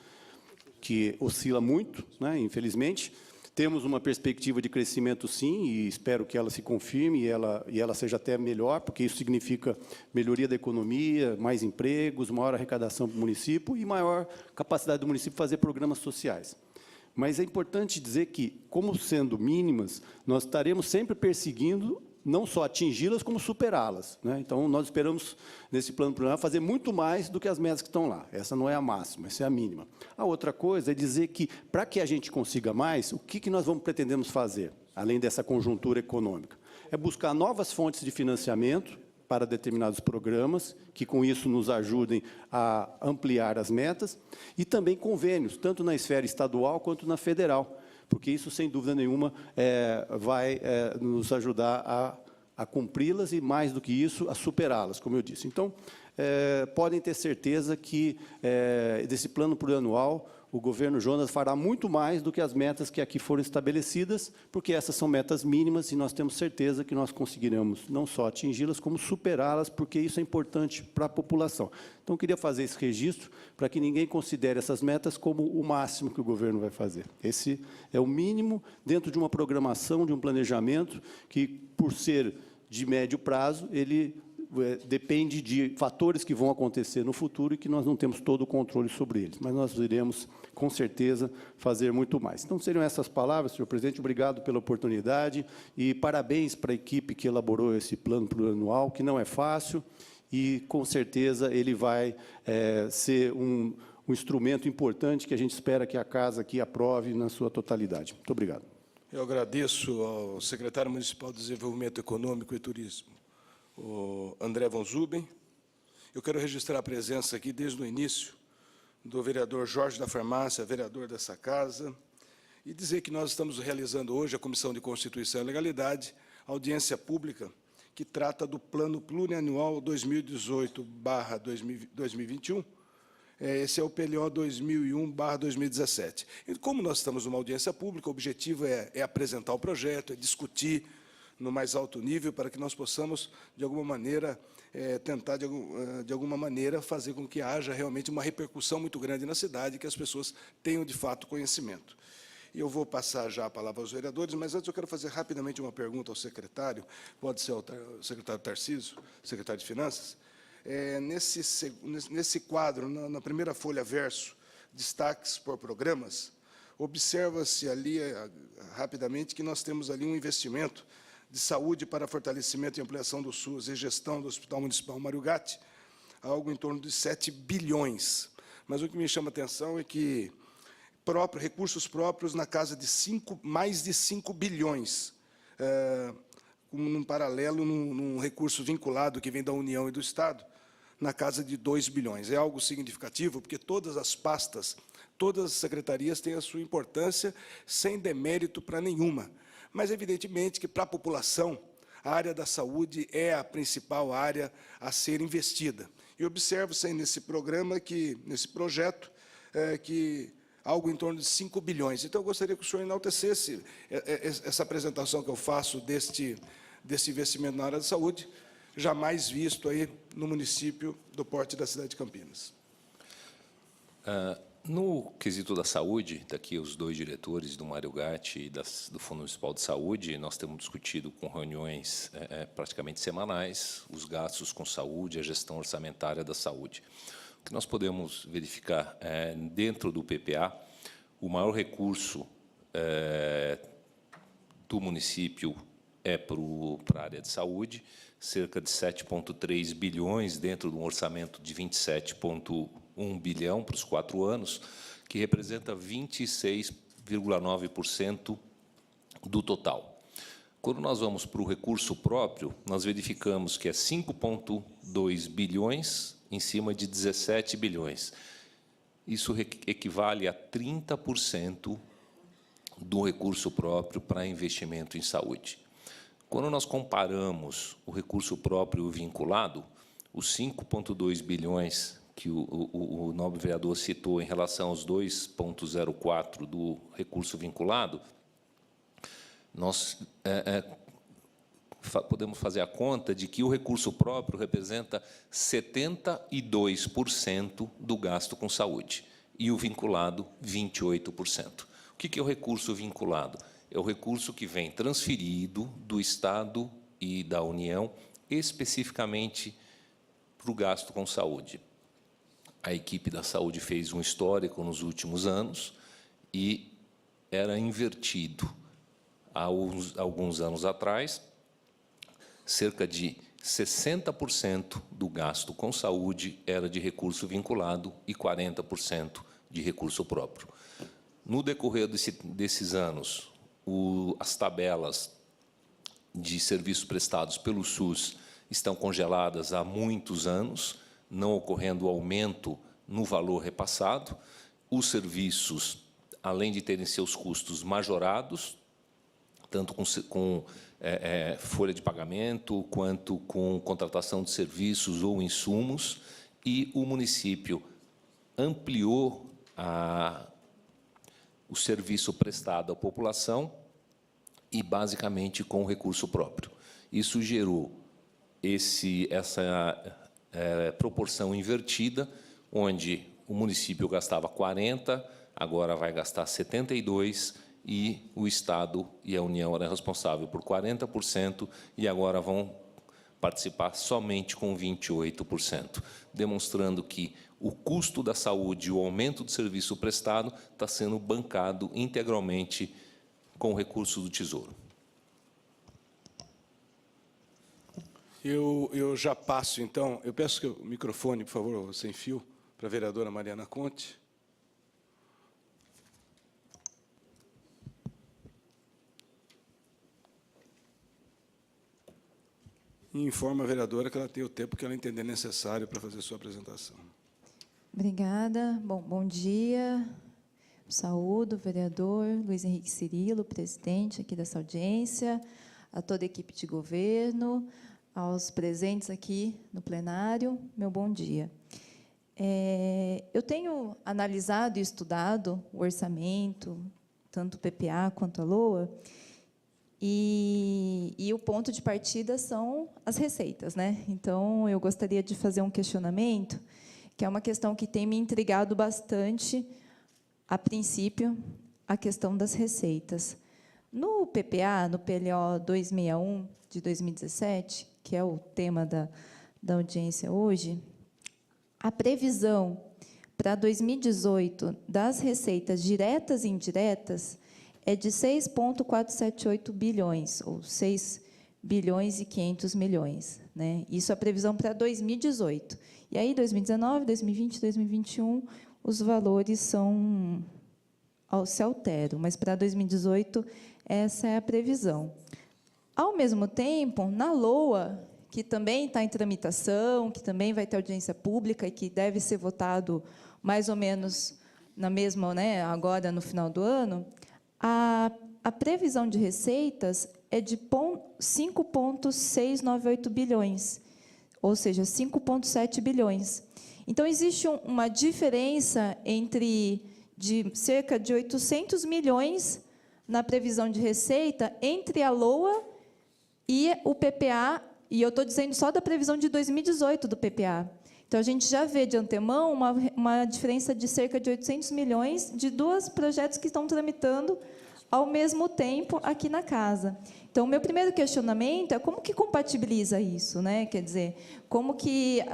que oscila muito, né? Infelizmente. Temos uma perspectiva de crescimento, sim, e espero que ela se confirme e ela seja até melhor, porque isso significa melhoria da economia, mais empregos, maior arrecadação para o município e maior capacidade do município de fazer programas sociais. Mas é importante dizer que, como sendo mínimas, nós estaremos sempre perseguindo não só atingi-las, como superá-las, né? Então, nós esperamos, nesse plano plurianual, fazer muito mais do que as metas que estão lá. Essa não é a máxima, essa é a mínima. A outra coisa é dizer que, para que a gente consiga mais, o que nós pretendemos fazer, além dessa conjuntura econômica? É buscar novas fontes de financiamento, para determinados programas, que com isso nos ajudem a ampliar as metas, e também convênios, tanto na esfera estadual quanto na federal, porque isso, sem dúvida nenhuma, vai nos ajudar a cumpri-las e, mais do que isso, a superá-las, como eu disse. Então, podem ter certeza que, desse plano plurianual, o governo Jonas fará muito mais do que as metas que aqui foram estabelecidas, porque essas são metas mínimas e nós temos certeza que nós conseguiremos não só atingi-las, como superá-las, porque isso é importante para a população. Então, eu queria fazer esse registro para que ninguém considere essas metas como o máximo que o governo vai fazer. Esse é o mínimo dentro de uma programação, de um planejamento, que, por ser de médio prazo, ele depende de fatores que vão acontecer no futuro e que nós não temos todo o controle sobre eles, mas nós iremos, com certeza, fazer muito mais. Então, seriam essas palavras, senhor presidente. Obrigado pela oportunidade e parabéns para a equipe que elaborou esse plano plurianual, que não é fácil e, com certeza, ele vai ser um instrumento importante que a gente espera que a Casa aqui aprove na sua totalidade. Muito obrigado. Eu agradeço ao secretário municipal de Desenvolvimento Econômico e Turismo, o André von Zuben. Eu quero registrar a presença aqui, desde o início, do vereador Jorge da Farmácia, vereador dessa casa, e dizer que nós estamos realizando hoje, a Comissão de Constituição e Legalidade, audiência pública que trata do Plano Plurianual 2018/2021. Esse é o PLO 2001/2017. E como nós estamos numa audiência pública, o objetivo é apresentar o projeto, é discutir no mais alto nível, para que nós possamos, de alguma maneira, tentar, de alguma maneira, fazer com que haja realmente uma repercussão muito grande na cidade, que as pessoas tenham, de fato, conhecimento. E eu vou passar já a palavra aos vereadores, mas antes eu quero fazer rapidamente uma pergunta ao secretário, pode ser ao secretário Tarcísio, secretário de Finanças. Nesse quadro, na primeira folha verso, destaques por programas, observa-se ali, rapidamente, que nós temos ali um investimento de saúde para fortalecimento e ampliação do SUS e gestão do Hospital Municipal Mário Gatti, algo em torno de 7 bilhões. Mas o que me chama a atenção é que recursos próprios na casa de mais de 5 bilhões, num paralelo, num recurso vinculado que vem da União e do Estado, na casa de 2 bilhões. É algo significativo, porque todas as pastas, todas as secretarias têm a sua importância, sem demérito para nenhuma. Mas, evidentemente, que para a população, a área da saúde é a principal área a ser investida. E observa-se nesse programa, nesse projeto, que algo em torno de 5 bilhões. Então, eu gostaria que o senhor enaltecesse essa apresentação que eu faço desse investimento na área da saúde, jamais visto aí no município do porte da cidade de Campinas. No quesito da saúde, daqui os dois diretores do Mário Gatti e do Fundo Municipal de Saúde, nós temos discutido com reuniões praticamente semanais os gastos com saúde, a gestão orçamentária da saúde. O que nós podemos verificar dentro do PPA, o maior recurso do município para a área de saúde, cerca de 7,3 bilhões dentro de um orçamento de 27,1 bilhão para os 4 anos, que representa 26,9% do total. Quando nós vamos para o recurso próprio, nós verificamos que é 5,2 bilhões em cima de 17 bilhões. Isso equivale a 30% do recurso próprio para investimento em saúde. Quando nós comparamos o recurso próprio vinculado, os 5,2 bilhões que o nobre vereador citou em relação aos 2,04 do recurso vinculado, nós podemos fazer a conta de que o recurso próprio representa 72% do gasto com saúde e o vinculado 28%. O que é o recurso vinculado? É o recurso que vem transferido do Estado e da União, especificamente para o gasto com saúde. A equipe da saúde fez um histórico nos últimos anos e era invertido. Há alguns anos atrás, cerca de 60% do gasto com saúde era de recurso vinculado e 40% de recurso próprio. No decorrer desses anos, as tabelas de serviços prestados pelo SUS estão congeladas há muitos anos, não ocorrendo aumento no valor repassado. Os serviços, além de terem seus custos majorados, tanto com folha de pagamento, quanto com contratação de serviços ou insumos, e o município ampliou o serviço prestado à população e, basicamente, com recurso próprio. Isso gerou essa proporção invertida, onde o município gastava 40%, agora vai gastar 72%, e o Estado e a União eram responsáveis por 40%, e agora vão participar somente com 28%, demonstrando que o custo da saúde e o aumento do serviço prestado está sendo bancado integralmente com recursos do Tesouro. Eu já passo, então, eu peço que o microfone, por favor, sem fio, para a vereadora Mariana Conte. E informa a vereadora que ela tem o tempo que ela entender necessário para fazer sua apresentação. Obrigada. Bom dia. Saúdo o vereador Luiz Henrique Cirilo, presidente aqui dessa audiência, a toda a equipe de governo, aos presentes aqui no plenário, meu bom dia. Eu tenho analisado e estudado o orçamento, tanto o PPA quanto a LOA, e o ponto de partida são as receitas, né? Então, eu gostaria de fazer um questionamento, que é uma questão que tem me intrigado bastante, a princípio, a questão das receitas. No PPA, no PLO 261, de 2017, que é o tema da audiência hoje, a previsão para 2018 das receitas diretas e indiretas é de 6,478 bilhões, ou 6 bilhões e 500 milhões. Né? Isso é a previsão para 2018. E aí, 2019, 2020, 2021, os valores se alteram, mas para 2018, essa é a previsão. Ao mesmo tempo, na LOA, que também está em tramitação, que também vai ter audiência pública e que deve ser votado mais ou menos na mesma, né, agora no final do ano, a previsão de receitas é de 5,698 bilhões, ou seja, 5,7 bilhões. Então, existe uma diferença de cerca de 800 milhões na previsão de receita entre a LOA e o PPA, e eu estou dizendo só da previsão de 2018 do PPA. Então, a gente já vê de antemão uma diferença de cerca de 800 milhões de dois projetos que estão tramitando ao mesmo tempo aqui na casa. Então, o meu primeiro questionamento é como que compatibiliza isso, né? Quer dizer, como que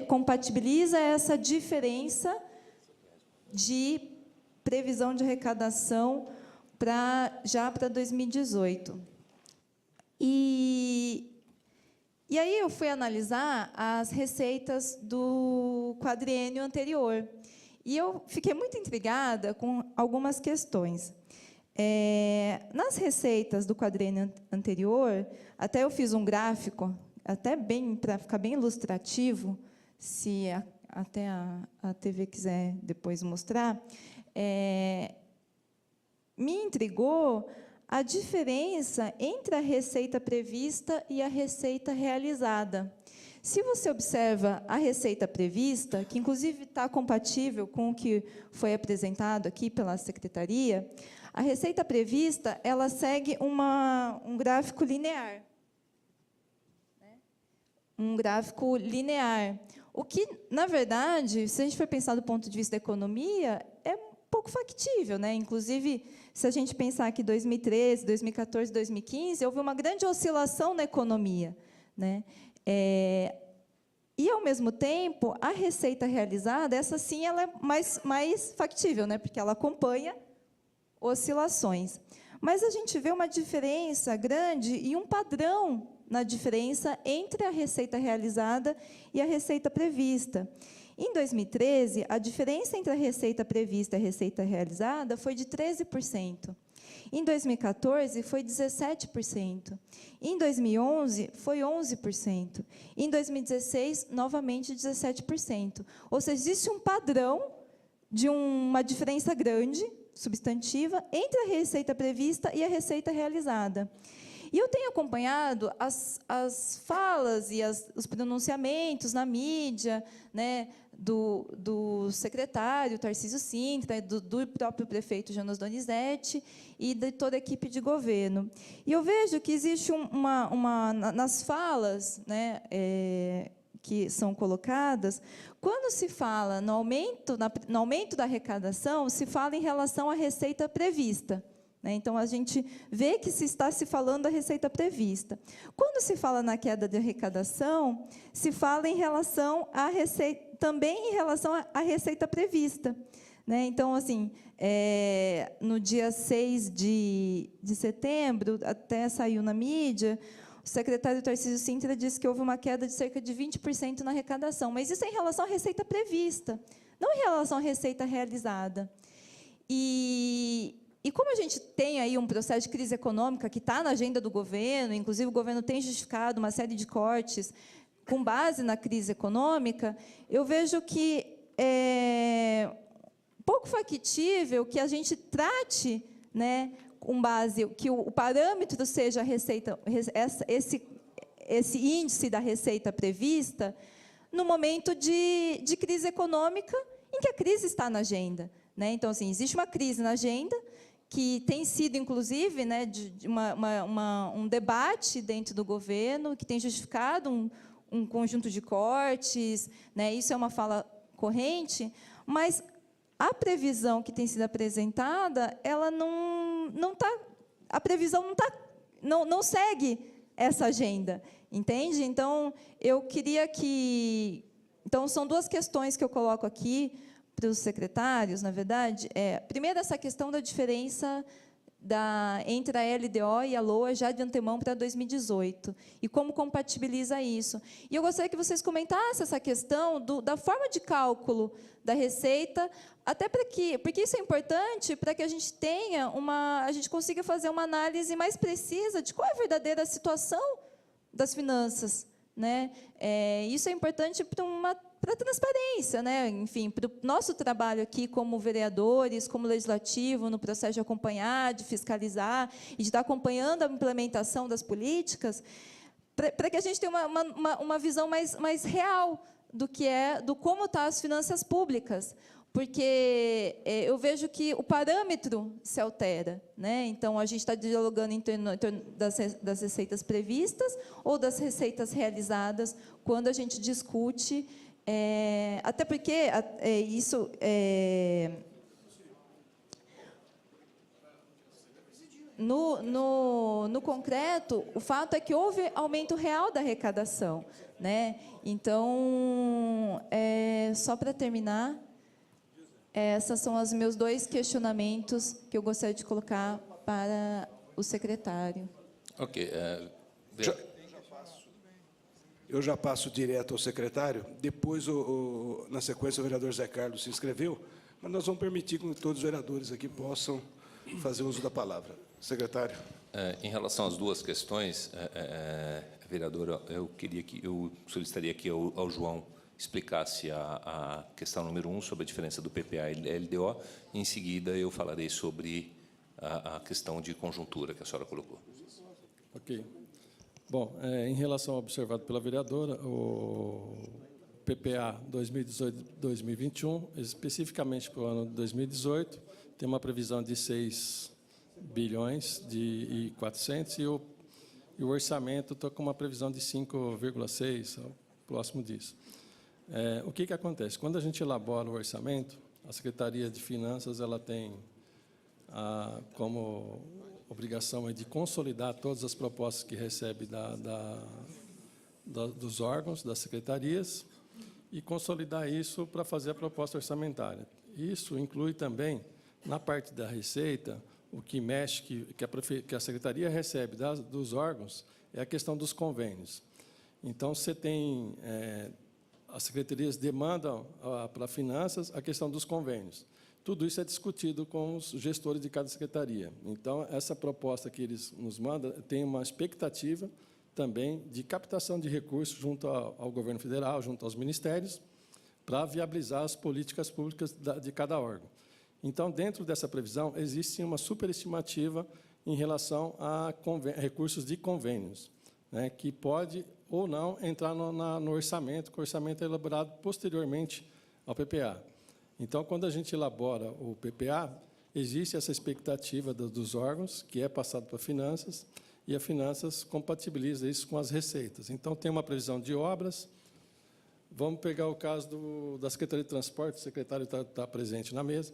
compatibiliza essa diferença de previsão de arrecadação já para 2018. E aí eu fui analisar as receitas do quadriênio anterior. E eu fiquei muito intrigada com algumas questões. Nas receitas do quadriênio anterior, até eu fiz um gráfico, até bem para ficar bem ilustrativo, se até a TV quiser depois mostrar, me intrigou a diferença entre a receita prevista e a receita realizada. Se você observa a receita prevista, que inclusive está compatível com o que foi apresentado aqui pela Secretaria, a receita prevista ela segue um gráfico linear. Um gráfico linear. O que, na verdade, se a gente for pensar do ponto de vista da economia, é um pouco factível, né? Inclusive, se a gente pensar que 2013, 2014, 2015, houve uma grande oscilação na economia, né? E, ao mesmo tempo, a receita realizada, essa sim, ela é mais factível, né? Porque ela acompanha oscilações. Mas a gente vê uma diferença grande e um padrão na diferença entre a receita realizada e a receita prevista. Em 2013, a diferença entre a receita prevista e a receita realizada foi de 13%. Em 2014, foi 17%. Em 2011, foi 11%. Em 2016, novamente 17%. Ou seja, existe um padrão de uma diferença grande, substantiva, entre a receita prevista e a receita realizada. E eu tenho acompanhado as falas e os pronunciamentos na mídia, né, do secretário Tarcísio Sintra, do próprio prefeito Jonas Donizete e de toda a equipe de governo. E eu vejo que existe nas falas, né, que são colocadas, quando se fala no aumento da arrecadação, se fala em relação à receita prevista. Então, a gente vê que se está se falando da receita prevista. Quando se fala na queda de arrecadação, se fala em relação à receita, também em relação à receita prevista. Então, assim, no dia 6 de setembro, até saiu na mídia, o secretário Tarcísio Sintra disse que houve uma queda de cerca de 20% na arrecadação, mas isso é em relação à receita prevista, não em relação à receita realizada. E como a gente tem aí um processo de crise econômica que está na agenda do governo, inclusive o governo tem justificado uma série de cortes com base na crise econômica, eu vejo que é pouco factível que a gente trate, né, com base que o parâmetro seja a receita, esse índice da receita prevista, no momento de crise econômica, em que a crise está na agenda. Então, assim, existe uma crise na agenda, que tem sido, inclusive, né, um debate dentro do governo, que tem justificado um conjunto de cortes, né, isso é uma fala corrente, mas a previsão que tem sido apresentada, ela não segue essa agenda, entende? Então, eu queria que... Então, são duas questões que eu coloco aqui para os secretários, na verdade. Primeiro, essa questão da diferença entre a LDO e a LOA já de antemão para 2018, e como compatibiliza isso. E eu gostaria que vocês comentassem essa questão da forma de cálculo da receita, até porque isso é importante para que a gente consiga fazer uma análise mais precisa de qual é a verdadeira situação das finanças. Isso é importante para a transparência, enfim, para o nosso trabalho aqui como vereadores, como legislativo, no processo de acompanhar, de fiscalizar e de estar acompanhando a implementação das políticas, para que a gente tenha uma visão mais real do como estão as finanças públicas, porque eu vejo que o parâmetro se altera. Então, a gente está dialogando em torno das receitas previstas ou das receitas realizadas, quando a gente discute, até porque isso... No concreto, o fato é que houve aumento real da arrecadação. Então, só para terminar, esses são os meus dois questionamentos que eu gostaria de colocar para o secretário. Ok. Eu já passo direto ao secretário. Depois, na sequência, o vereador Zé Carlos se inscreveu, mas nós vamos permitir que todos os vereadores aqui possam fazer uso da palavra. Secretário. Em relação às duas questões, vereadora, eu solicitaria que ao João explicasse a questão número 1, sobre a diferença do PPA e LDO. Em seguida, eu falarei sobre a questão de conjuntura que a senhora colocou. Ok. Bom, em relação ao observado pela vereadora, o PPA 2018-2021, especificamente para o ano de 2018, tem uma previsão de 6 bilhões e 400, e o orçamento está com uma previsão de 5,6, próximo disso. O que acontece? Quando a gente elabora o orçamento, a Secretaria de Finanças ela tem como obrigação de consolidar todas as propostas que recebe dos órgãos, das secretarias, e consolidar isso para fazer a proposta orçamentária. Isso inclui também, na parte da receita, o que mexe, que a Secretaria recebe dos órgãos, é a questão dos convênios. Então, você tem as secretarias demandam para finanças a questão dos convênios. Tudo isso é discutido com os gestores de cada secretaria. Então, essa proposta que eles nos mandam tem uma expectativa também de captação de recursos junto ao governo federal, junto aos ministérios, para viabilizar as políticas públicas de cada órgão. Então, dentro dessa previsão, existe uma superestimativa em relação a recursos de convênios, né, que pode ou não entrar no orçamento, que o orçamento é elaborado posteriormente ao PPA. Então, quando a gente elabora o PPA, existe essa expectativa dos órgãos, que é passado para a finanças, e a finanças compatibiliza isso com as receitas. Então, tem uma previsão de obras. Vamos pegar o caso da Secretaria de Transporte, o secretário está presente na mesa.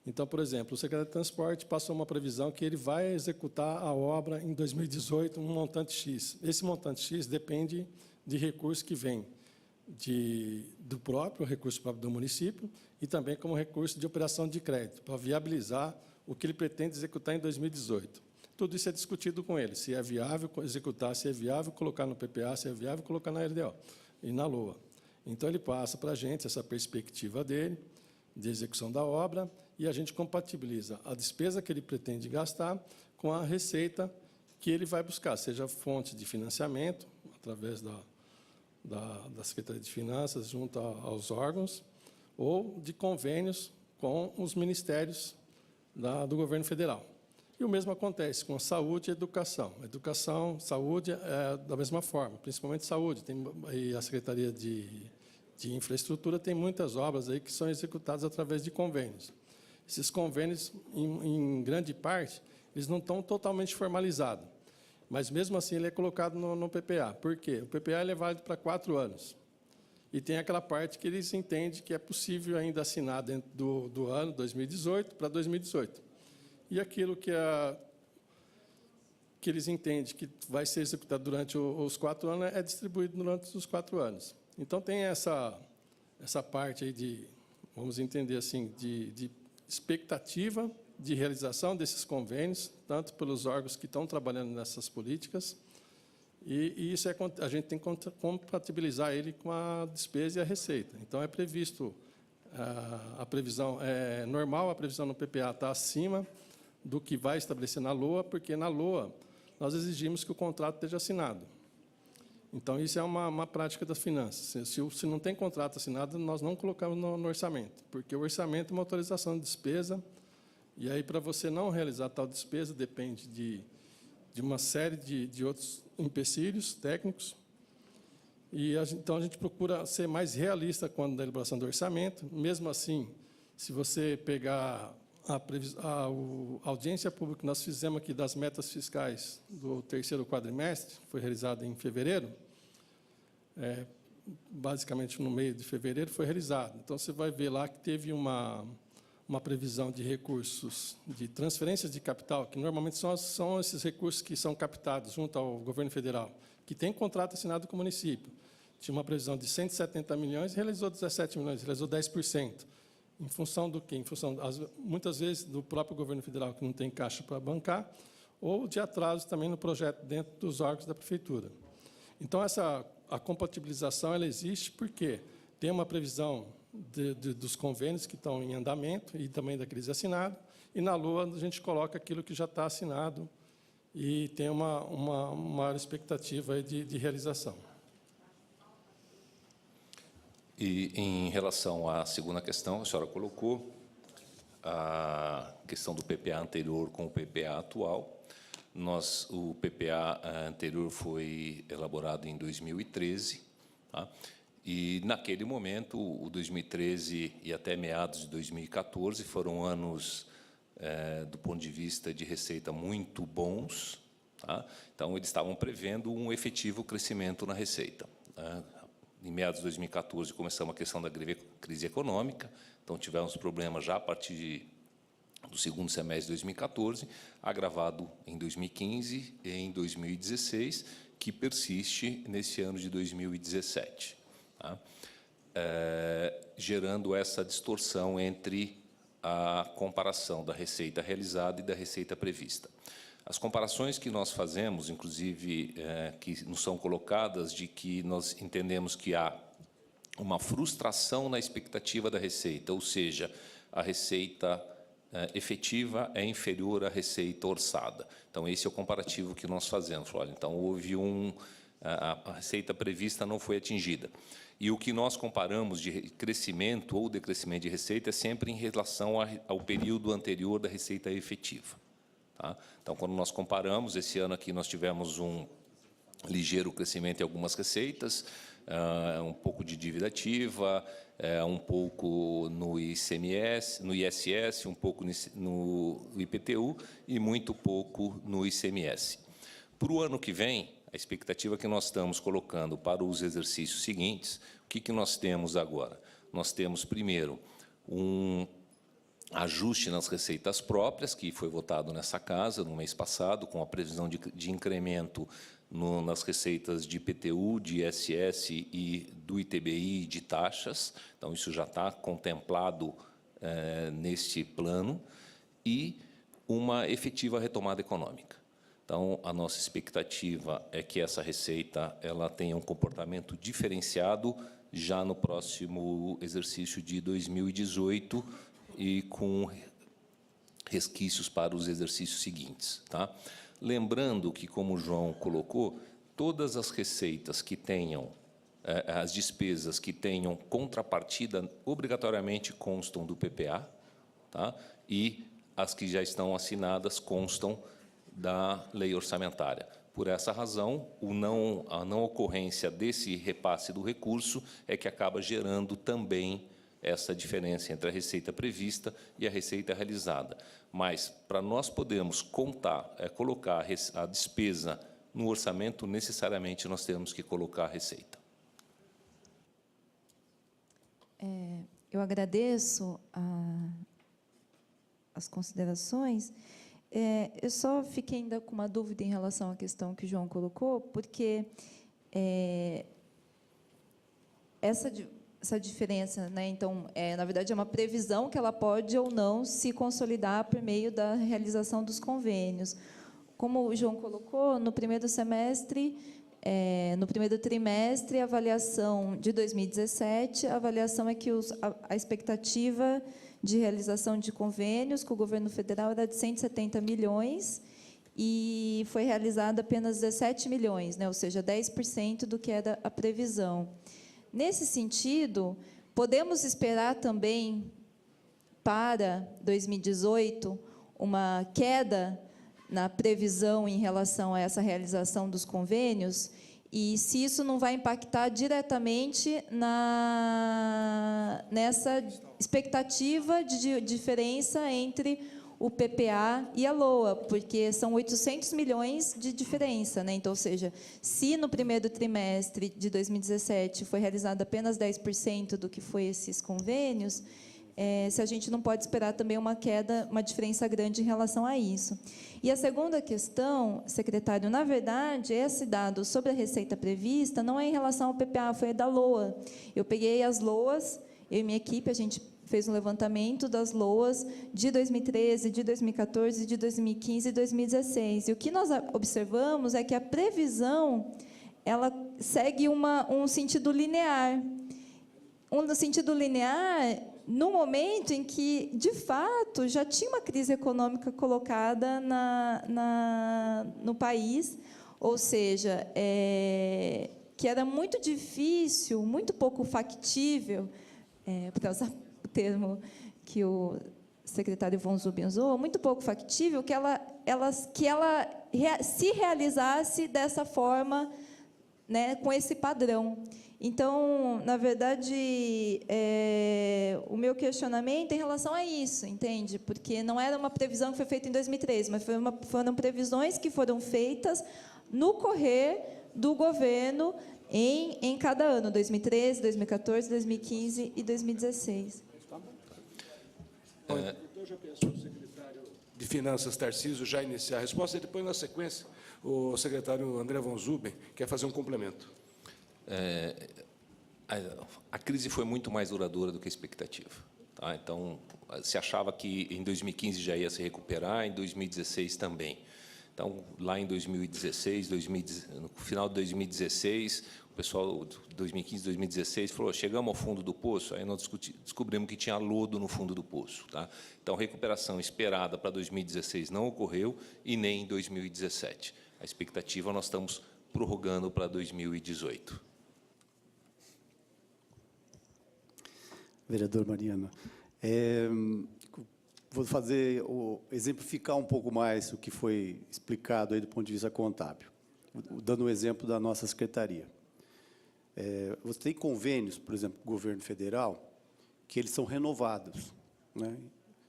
Então, por exemplo, o secretário de Transporte passou uma previsão que ele vai executar a obra em 2018, um montante X. Esse montante X depende de recursos que vêm do próprio recurso próprio do município e também como recurso de operação de crédito, para viabilizar o que ele pretende executar em 2018. Tudo isso é discutido com ele, se é viável executar, se é viável colocar no PPA, se é viável colocar na LDO e na LOA. Então, ele passa para a gente essa perspectiva dele, de execução da obra, e a gente compatibiliza a despesa que ele pretende gastar com a receita que ele vai buscar, seja fonte de financiamento, através da Secretaria de Finanças, junto aos órgãos, ou de convênios com os ministérios do governo federal. E o mesmo acontece com a saúde e a educação. Educação, saúde, da mesma forma, principalmente saúde. E a Secretaria de Infraestrutura tem muitas obras aí que são executadas através de convênios. Esses convênios, em grande parte, eles não estão totalmente formalizados. Mas, mesmo assim, ele é colocado no PPA. Por quê? O PPA ele é válido para 4 anos. E tem aquela parte que eles entendem que é possível ainda assinar dentro do ano 2018 para 2018. E aquilo que eles entendem que vai ser executado durante os 4 anos é distribuído durante os 4 anos. Então, tem essa parte aí de, vamos entender assim, de expectativa de realização desses convênios, tanto pelos órgãos que estão trabalhando nessas políticas, e isso a gente tem que compatibilizar ele com a despesa e a receita. Então, é previsto, a previsão é normal, a previsão no PPA está acima do que vai estabelecer na LOA, porque na LOA nós exigimos que o contrato esteja assinado. Então, isso é uma prática das finanças. Se não tem contrato assinado, nós não colocamos no orçamento, porque o orçamento é uma autorização de despesa, e aí, para você não realizar tal despesa, depende de uma série de outros empecilhos técnicos. E, então, a gente procura ser mais realista quando da elaboração do orçamento. Mesmo assim, se você pegar a audiência pública que nós fizemos aqui das metas fiscais do 3º quadrimestre, foi realizada em fevereiro, basicamente no meio de fevereiro foi realizado. Então, você vai ver lá que teve uma previsão de recursos de transferências de capital, que normalmente são esses recursos que são captados junto ao governo federal, que tem contrato assinado com o município. Tinha uma previsão de 170 milhões e realizou 17 milhões, realizou 10%. Em função do quê? Em função, muitas vezes, do próprio governo federal, que não tem caixa para bancar, ou de atraso também no projeto dentro dos órgãos da prefeitura. Então, a compatibilização ela existe porque tem uma previsão dos convênios que estão em andamento e também da crise assinada, e na LOA a gente coloca aquilo que já está assinado e tem uma maior expectativa aí de realização. E, em relação à segunda questão, a senhora colocou a questão do PPA anterior com o PPA atual. O PPA anterior foi elaborado em 2013, tá? E, naquele momento, o 2013 e até meados de 2014 foram anos, do ponto de vista de receita, muito bons, tá? Então, eles estavam prevendo um efetivo crescimento na receita, tá? Em meados de 2014, começamos a questão da crise econômica, então tivemos problemas já a partir do segundo semestre de 2014, agravado em 2015 e em 2016, que persiste nesse ano de 2017, tá? Gerando essa distorção entre a comparação da receita realizada e da receita prevista. As comparações que nós fazemos, inclusive, que nos são colocadas, de que nós entendemos que há uma frustração na expectativa da receita, ou seja, a receita efetiva é inferior à receita orçada. Então, esse é o comparativo que nós fazemos. Olha, então, houve a receita prevista não foi atingida. E o que nós comparamos de crescimento ou decrescimento de receita é sempre em relação ao período anterior da receita efetiva. Tá? Então, quando nós comparamos, esse ano aqui nós tivemos um ligeiro crescimento em algumas receitas, um pouco de dívida ativa, um pouco no ICMS, no ISS, um pouco no IPTU e muito pouco no ICMS. Para o ano que vem, a expectativa que nós estamos colocando para os exercícios seguintes, o que nós temos agora? Nós temos, primeiro, um ajuste nas receitas próprias, que foi votado nessa casa no mês passado, com a previsão de incremento nas receitas de IPTU, de ISS e do ITBI de taxas. Então, isso já está contemplado neste plano, e uma efetiva retomada econômica. Então, a nossa expectativa é que essa receita ela tenha um comportamento diferenciado já no próximo exercício de 2018 e com resquícios para os exercícios seguintes. Tá? Lembrando que, como o João colocou, todas as receitas que tenham, as despesas que tenham contrapartida, obrigatoriamente constam do PPA, tá? E as que já estão assinadas constam da lei orçamentária. Por essa razão, a não ocorrência desse repasse do recurso é que acaba gerando também essa diferença entre a receita prevista e a receita realizada. Mas, para nós podermos colocar a despesa no orçamento, necessariamente nós temos que colocar a receita. Eu agradeço as considerações. Eu só fiquei ainda com uma dúvida em relação à questão que o João colocou, porque essa diferença, né? Então, na verdade, é uma previsão que ela pode ou não se consolidar por meio da realização dos convênios. Como o João colocou, no primeiro semestre, no primeiro trimestre, a avaliação de 2017, a avaliação é que a expectativa de realização de convênios com o governo federal era de 170 milhões e foi realizado apenas 17 milhões, né? Ou seja, 10% do que era a previsão. Nesse sentido, podemos esperar também para 2018 uma queda na previsão em relação a essa realização dos convênios, e se isso não vai impactar diretamente nessa expectativa de diferença entre o PPA e a LOA, porque são 800 milhões de diferença, né? Então, ou seja, se no primeiro trimestre de 2017 foi realizado apenas 10% do que foi esses convênios, se a gente não pode esperar também uma queda, uma diferença grande em relação a isso. E a segunda questão, secretário, na verdade, esse dado sobre a receita prevista não é em relação ao PPA, foi da LOA. Eu peguei as LOAs, eu e minha equipe, a gente fez um levantamento das LOAs de 2013, de 2014, de 2015 e 2016. E o que nós observamos é que a previsão ela segue um sentido linear. Um sentido linear no momento em que, de fato, já tinha uma crise econômica colocada no país, ou seja, que era muito difícil, muito pouco factível, para usar o termo que o secretário Von Zubin usou, muito pouco factível que ela se realizasse dessa forma, né, com esse padrão. Então, na verdade, o meu questionamento é em relação a isso, entende? Porque não era uma previsão que foi feita em 2013, mas foram previsões que foram feitas no correr do governo em cada ano, 2013, 2014, 2015 e 2016. Eu já peço ao secretário de Finanças, Tarcísio, já iniciar a resposta, e depois, na sequência, o secretário André Von Zubin quer fazer um complemento. A crise foi muito mais duradoura do que a expectativa. Tá? Então, se achava que em 2015 já ia se recuperar, em 2016 também. Então, lá em 2016, no final de 2016, o pessoal, 2015, 2016, falou, chegamos ao fundo do poço, aí nós descobrimos que tinha lodo no fundo do poço. Tá? Então, a recuperação esperada para 2016 não ocorreu e nem em 2017. A expectativa nós estamos prorrogando para 2018. Vereador Mariano, vou exemplificar um pouco mais o que foi explicado aí do ponto de vista contábil, dando um exemplo da nossa secretaria. Você tem convênios, por exemplo, com o governo federal, que eles são renovados, né?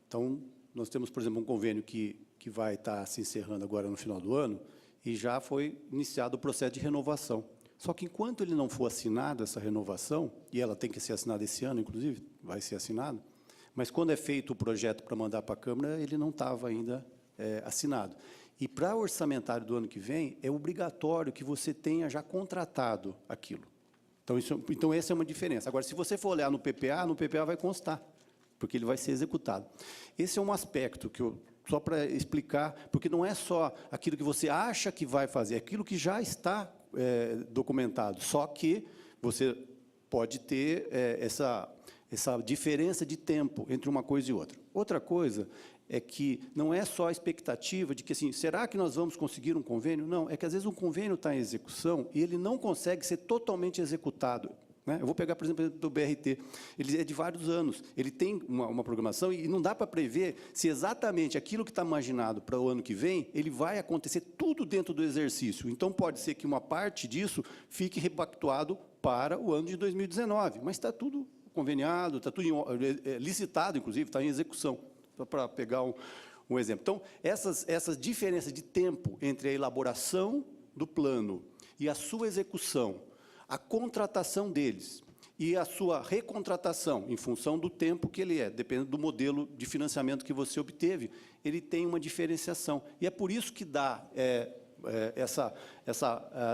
Então, nós temos, por exemplo, um convênio que vai estar se encerrando agora no final do ano e já foi iniciado o processo de renovação. Só que, enquanto ele não for assinado, essa renovação, e ela tem que ser assinada esse ano, inclusive, vai ser assinado, mas, quando é feito o projeto para mandar para a Câmara, ele não estava ainda assinado. E, para o orçamentário do ano que vem, é obrigatório que você tenha já contratado aquilo. Então, essa é uma diferença. Agora, se você for olhar no PPA vai constar, porque ele vai ser executado. Esse é um aspecto que só para explicar, porque não é só aquilo que você acha que vai fazer, é aquilo que já está documentado, só que você pode ter essa diferença de tempo entre uma coisa e outra. Outra coisa é que não é só a expectativa de que, assim, será que nós vamos conseguir um convênio? Não, é que, às vezes, um convênio está em execução e ele não consegue ser totalmente executado. Né? Eu vou pegar, por exemplo, do BRT. Ele é de vários anos. Ele tem uma programação e não dá para prever se exatamente aquilo que está imaginado para o ano que vem, ele vai acontecer tudo dentro do exercício. Então, pode ser que uma parte disso fique repactuado para o ano de 2019. Mas está tudo conveniado, está tudo licitado, inclusive, está em execução. Só para pegar um exemplo. Então, essas diferenças de tempo entre a elaboração do plano e a sua execução, a contratação deles e a sua recontratação, em função do tempo que ele dependendo do modelo de financiamento que você obteve, ele tem uma diferenciação. E é por isso que dá,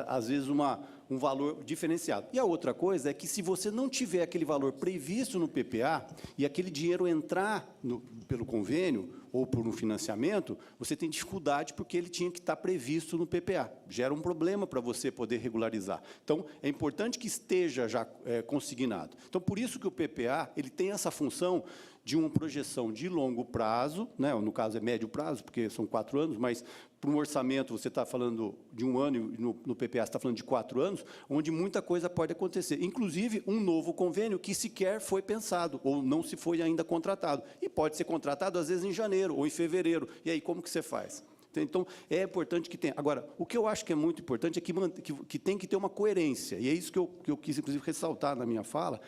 às vezes, um valor diferenciado. E a outra coisa é que, se você não tiver aquele valor previsto no PPA e aquele dinheiro entrar pelo convênio ou por um financiamento, você tem dificuldade porque ele tinha que estar previsto no PPA. Gera um problema para você poder regularizar. Então, é importante que esteja já consignado. Então, por isso que o PPA ele tem essa função de uma projeção de longo prazo, né? No caso é médio prazo, porque são 4 anos, mas para um orçamento você está falando de 1 ano e no PPA você está falando de 4 anos, onde muita coisa pode acontecer, inclusive um novo convênio que sequer foi pensado ou não se foi ainda contratado. E pode ser contratado, às vezes, em janeiro ou em fevereiro. E aí, como que você faz? Então, é importante que tenha. Agora, o que eu acho que é muito importante é que tem que ter uma coerência, e é isso que eu quis, inclusive, ressaltar na minha fala,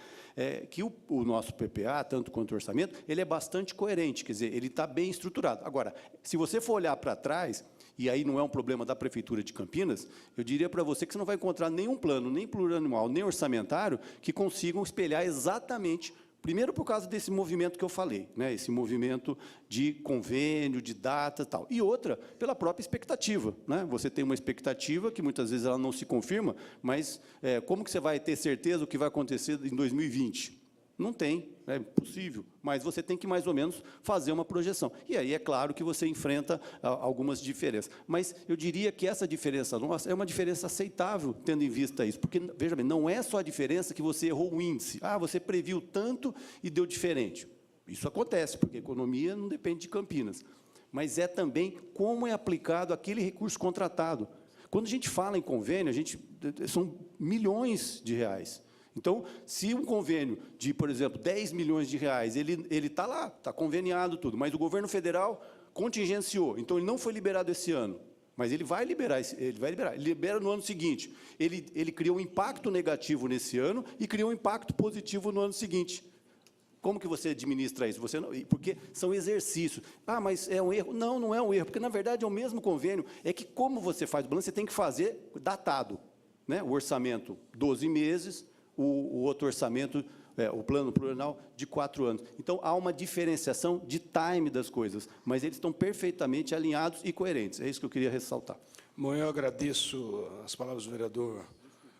que o nosso PPA, tanto quanto o orçamento, ele é bastante coerente, quer dizer, ele está bem estruturado. Agora, se você for olhar para trás, e aí não é um problema da Prefeitura de Campinas, eu diria para você que você não vai encontrar nenhum plano, nem plurianual, nem orçamentário, que consigam espelhar exatamente. Primeiro, por causa desse movimento que eu falei, né? Esse movimento de convênio, de data e tal. E outra, pela própria expectativa. Né? Você tem uma expectativa que, muitas vezes, ela não se confirma, mas como que você vai ter certeza do que vai acontecer em 2020? Não tem, é impossível, mas você tem que, mais ou menos, fazer uma projeção. E aí, é claro que você enfrenta algumas diferenças. Mas eu diria que essa diferença nossa é uma diferença aceitável, tendo em vista isso. Porque, veja bem, não é só a diferença que você errou o índice. Ah, você previu tanto e deu diferente. Isso acontece, porque a economia não depende de Campinas. Mas é também como é aplicado aquele recurso contratado. Quando a gente fala em convênio, são milhões de reais. Então, se um convênio de, por exemplo, 10 milhões de reais, ele está lá, está conveniado tudo, mas o governo federal contingenciou, então ele não foi liberado esse ano, mas ele vai liberar, ele libera no ano seguinte. Ele criou um impacto negativo nesse ano e criou um impacto positivo no ano seguinte. Como que você administra isso? Porque são exercícios. Ah, mas é um erro? Não, não é um erro, porque, na verdade, é o mesmo convênio. É que, como você faz o balanço, você tem que fazer datado. Né? O orçamento, 12 meses, o outro orçamento, o plano plurianual, de 4 anos. Então, há uma diferenciação de time das coisas, mas eles estão perfeitamente alinhados e coerentes. É isso que eu queria ressaltar. Bom, eu agradeço as palavras do vereador,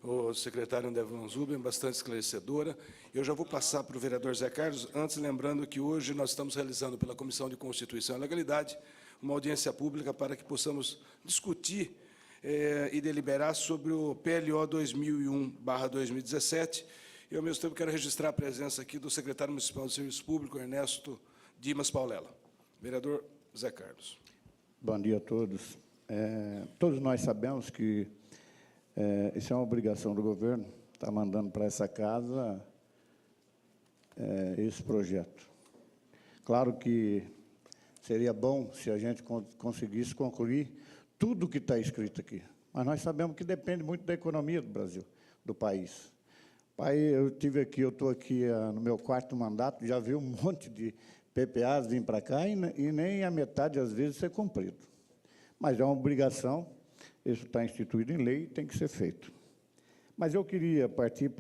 o secretário André Van Zuben, bastante esclarecedora. Eu já vou passar para o vereador Zé Carlos, antes lembrando que hoje nós estamos realizando pela Comissão de Constituição e Legalidade uma audiência pública para que possamos discutir e deliberar sobre o PLO 2001/2017. E, ao mesmo tempo, quero registrar a presença aqui do secretário municipal de Serviço Público, Ernesto Dimas Paulela. Vereador Zé Carlos. Bom dia a todos. Todos nós sabemos que isso é uma obrigação do governo, está mandando para essa casa esse projeto. Claro que seria bom se a gente conseguisse concluir tudo o que está escrito aqui, mas nós sabemos que depende muito da economia do Brasil, do país. Eu estou aqui no meu 4º mandato, já vi um monte de PPAs vir para cá e nem a metade, às vezes, ser cumprido. Mas é uma obrigação, isso está instituído em lei e tem que ser feito. Mas eu queria partir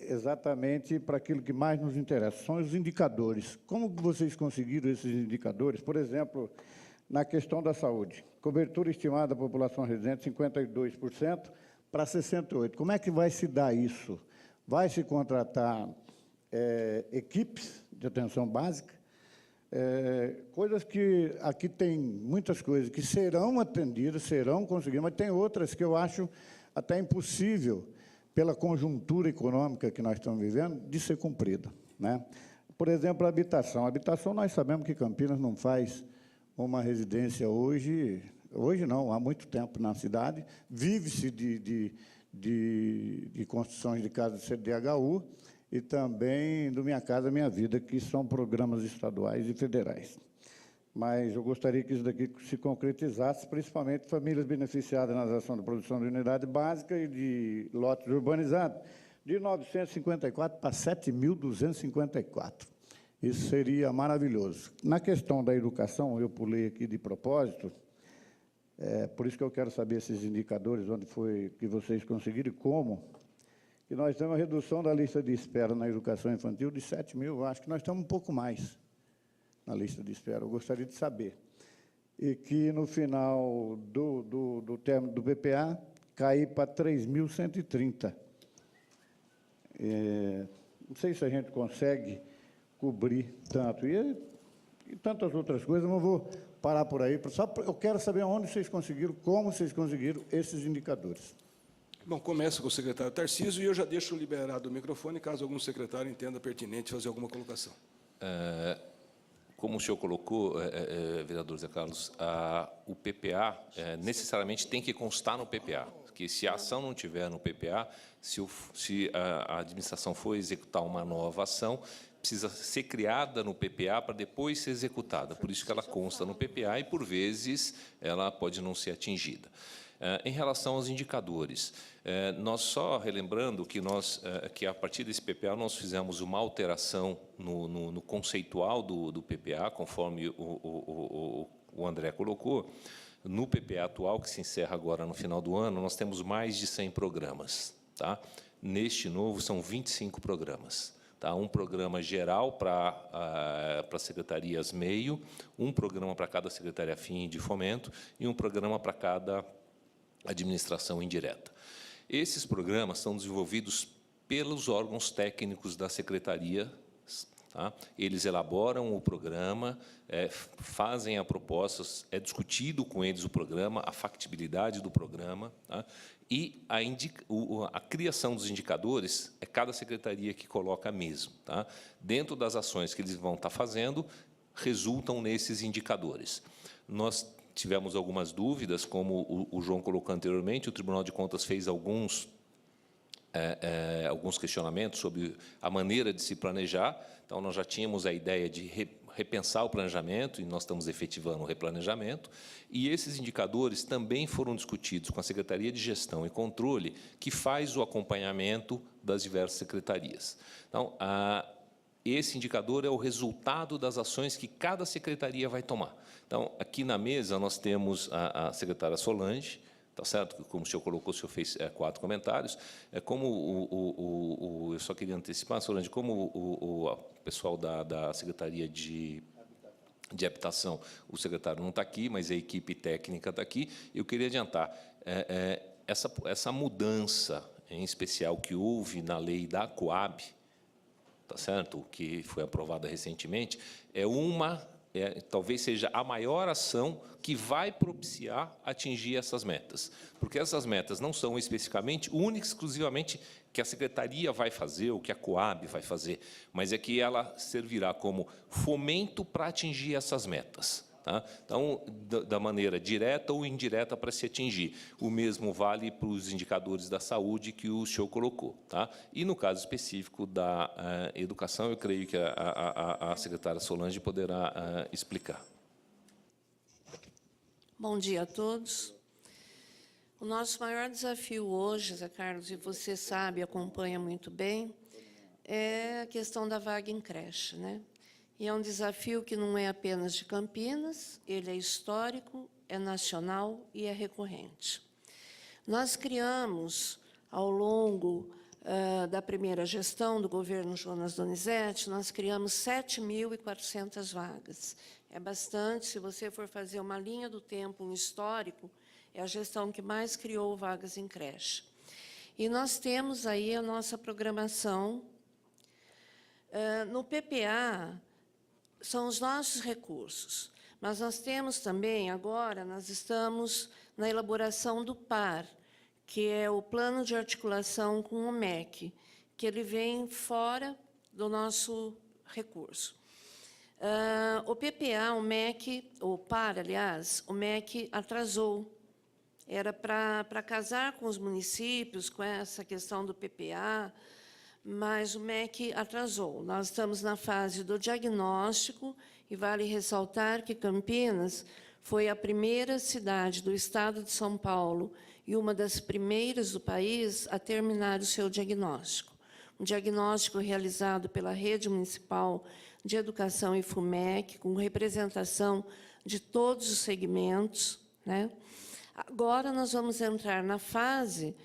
exatamente para aquilo que mais nos interessa, são os indicadores. Como vocês conseguiram esses indicadores? Por exemplo, na questão da saúde, cobertura estimada da população residente, 52% para 68%. Como é que vai se dar isso? Vai se contratar equipes de atenção básica? Coisas que aqui tem muitas coisas que serão atendidas, serão conseguidas, mas tem outras que eu acho até impossível, pela conjuntura econômica que nós estamos vivendo, de ser cumprida, né? Por exemplo, a habitação. A habitação, nós sabemos que Campinas não faz uma residência hoje não, há muito tempo na cidade, vive-se de construções de casas CDHU e também do Minha Casa Minha Vida, que são programas estaduais e federais. Mas eu gostaria que isso daqui se concretizasse, principalmente famílias beneficiadas na ação de produção de unidade básica e de lotes urbanizados, de 954 para 7.254. Isso seria maravilhoso. Na questão da educação, eu pulei aqui de propósito, por isso que eu quero saber esses indicadores, onde foi que vocês conseguiram e como, que nós temos uma redução da lista de espera na educação infantil de 7 mil, eu acho que nós estamos um pouco mais na lista de espera, eu gostaria de saber. E que, no final do término do PPA, cair para 3.130. Não sei se a gente consegue cobrir tanto. E tantas outras coisas, não vou parar por aí. Eu quero saber onde vocês conseguiram, como vocês conseguiram esses indicadores. Bom, começa com o secretário Tarcísio e eu já deixo liberado o microfone, caso algum secretário entenda pertinente fazer alguma colocação. Como o senhor colocou, vereador Zé Carlos, o PPA necessariamente tem que constar no PPA, que se a ação não tiver no PPA, se a administração for executar uma nova ação, precisa ser criada no PPA para depois ser executada. Por isso que ela consta no PPA e, por vezes, ela pode não ser atingida. Em relação aos indicadores, nós só relembrando que a partir desse PPA nós fizemos uma alteração no conceitual do PPA, conforme o André colocou. No PPA atual, que se encerra agora no final do ano, nós temos mais de 100 programas. Tá? Neste novo, são 25 programas. Tá? Um programa geral para secretarias meio, um programa para cada secretaria fim de fomento e um programa para cada administração indireta. Esses programas são desenvolvidos pelos órgãos técnicos da secretaria. Tá? Eles elaboram o programa, fazem a proposta, é discutido com eles o programa, a factibilidade do programa, tá? E a criação dos indicadores é cada secretaria que coloca mesmo. Tá? Dentro das ações que eles vão estar fazendo, resultam nesses indicadores. Nós tivemos algumas dúvidas, como o João colocou anteriormente, o Tribunal de Contas fez alguns questionamentos sobre a maneira de se planejar. Então, nós já tínhamos a ideia de repensar o planejamento, e nós estamos efetivando o replanejamento, e esses indicadores também foram discutidos com a Secretaria de Gestão e Controle, que faz o acompanhamento das diversas secretarias. Então, esse indicador é o resultado das ações que cada secretaria vai tomar. Então, aqui na mesa, nós temos a secretária Solange, tá certo? Como o senhor colocou, o senhor fez 4 comentários. Eu só queria antecipar, Solange, como o pessoal da Secretaria de Habitação, o secretário não está aqui, mas a equipe técnica está aqui, eu queria adiantar, essa mudança, em especial, que houve na lei da Coab, tá certo? Que foi aprovada recentemente, é uma talvez seja a maior ação que vai propiciar atingir essas metas, porque essas metas não são especificamente, única e exclusivamente, que a Secretaria vai fazer, ou que a Coab vai fazer, mas é que ela servirá como fomento para atingir essas metas. Tá? Então, da maneira direta ou indireta para se atingir. O mesmo vale para os indicadores da saúde que o senhor colocou. Tá? E, no caso específico da educação, eu creio que a secretária Solange poderá explicar. Bom dia a todos. O nosso maior desafio hoje, Zé Carlos, e você sabe, acompanha muito bem, é a questão da vaga em creche, né? E é um desafio que não é apenas de Campinas, ele é histórico, é nacional e é recorrente. Nós criamos, ao longo da primeira gestão do governo Jonas Donizete, nós criamos 7.400 vagas. É bastante, se você for fazer uma linha do tempo, um histórico, é a gestão que mais criou vagas em creche. E nós temos aí a nossa programação. No PPA, são os nossos recursos, mas nós temos também, agora, nós estamos na elaboração do PAR, que é o Plano de Articulação com o MEC, que ele vem fora do nosso recurso. O PPA, o MEC, o PAR, aliás, o MEC atrasou. Era para casar com os municípios, com essa questão do PPA, mas o MEC atrasou. Nós estamos na fase do diagnóstico, e vale ressaltar que Campinas foi a primeira cidade do estado de São Paulo e uma das primeiras do país a terminar o seu diagnóstico. Um diagnóstico realizado pela Rede Municipal de Educação e FUMEC, com representação de todos os segmentos, né? Agora, nós vamos entrar na fase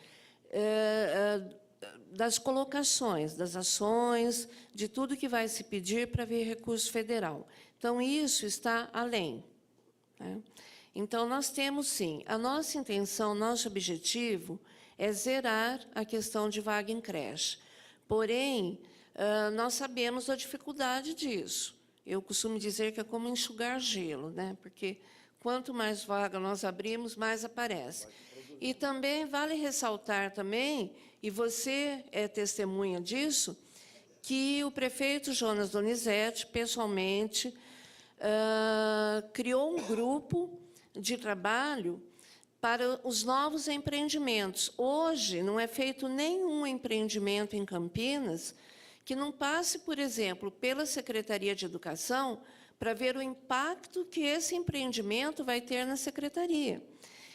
das colocações, das ações, de tudo que vai se pedir para vir recurso federal. Então, isso está além, né? Então, nós temos, sim, a nossa intenção, nosso objetivo é zerar a questão de vaga em creche. Porém, nós sabemos da dificuldade disso. Eu costumo dizer que é como enxugar gelo, né? Porque quanto mais vaga nós abrimos, mais aparece. E também vale ressaltar também, e você é testemunha disso, que o prefeito Jonas Donizete, pessoalmente, criou um grupo de trabalho para os novos empreendimentos. Hoje, não é feito nenhum empreendimento em Campinas que não passe, por exemplo, pela Secretaria de Educação para ver o impacto que esse empreendimento vai ter na Secretaria.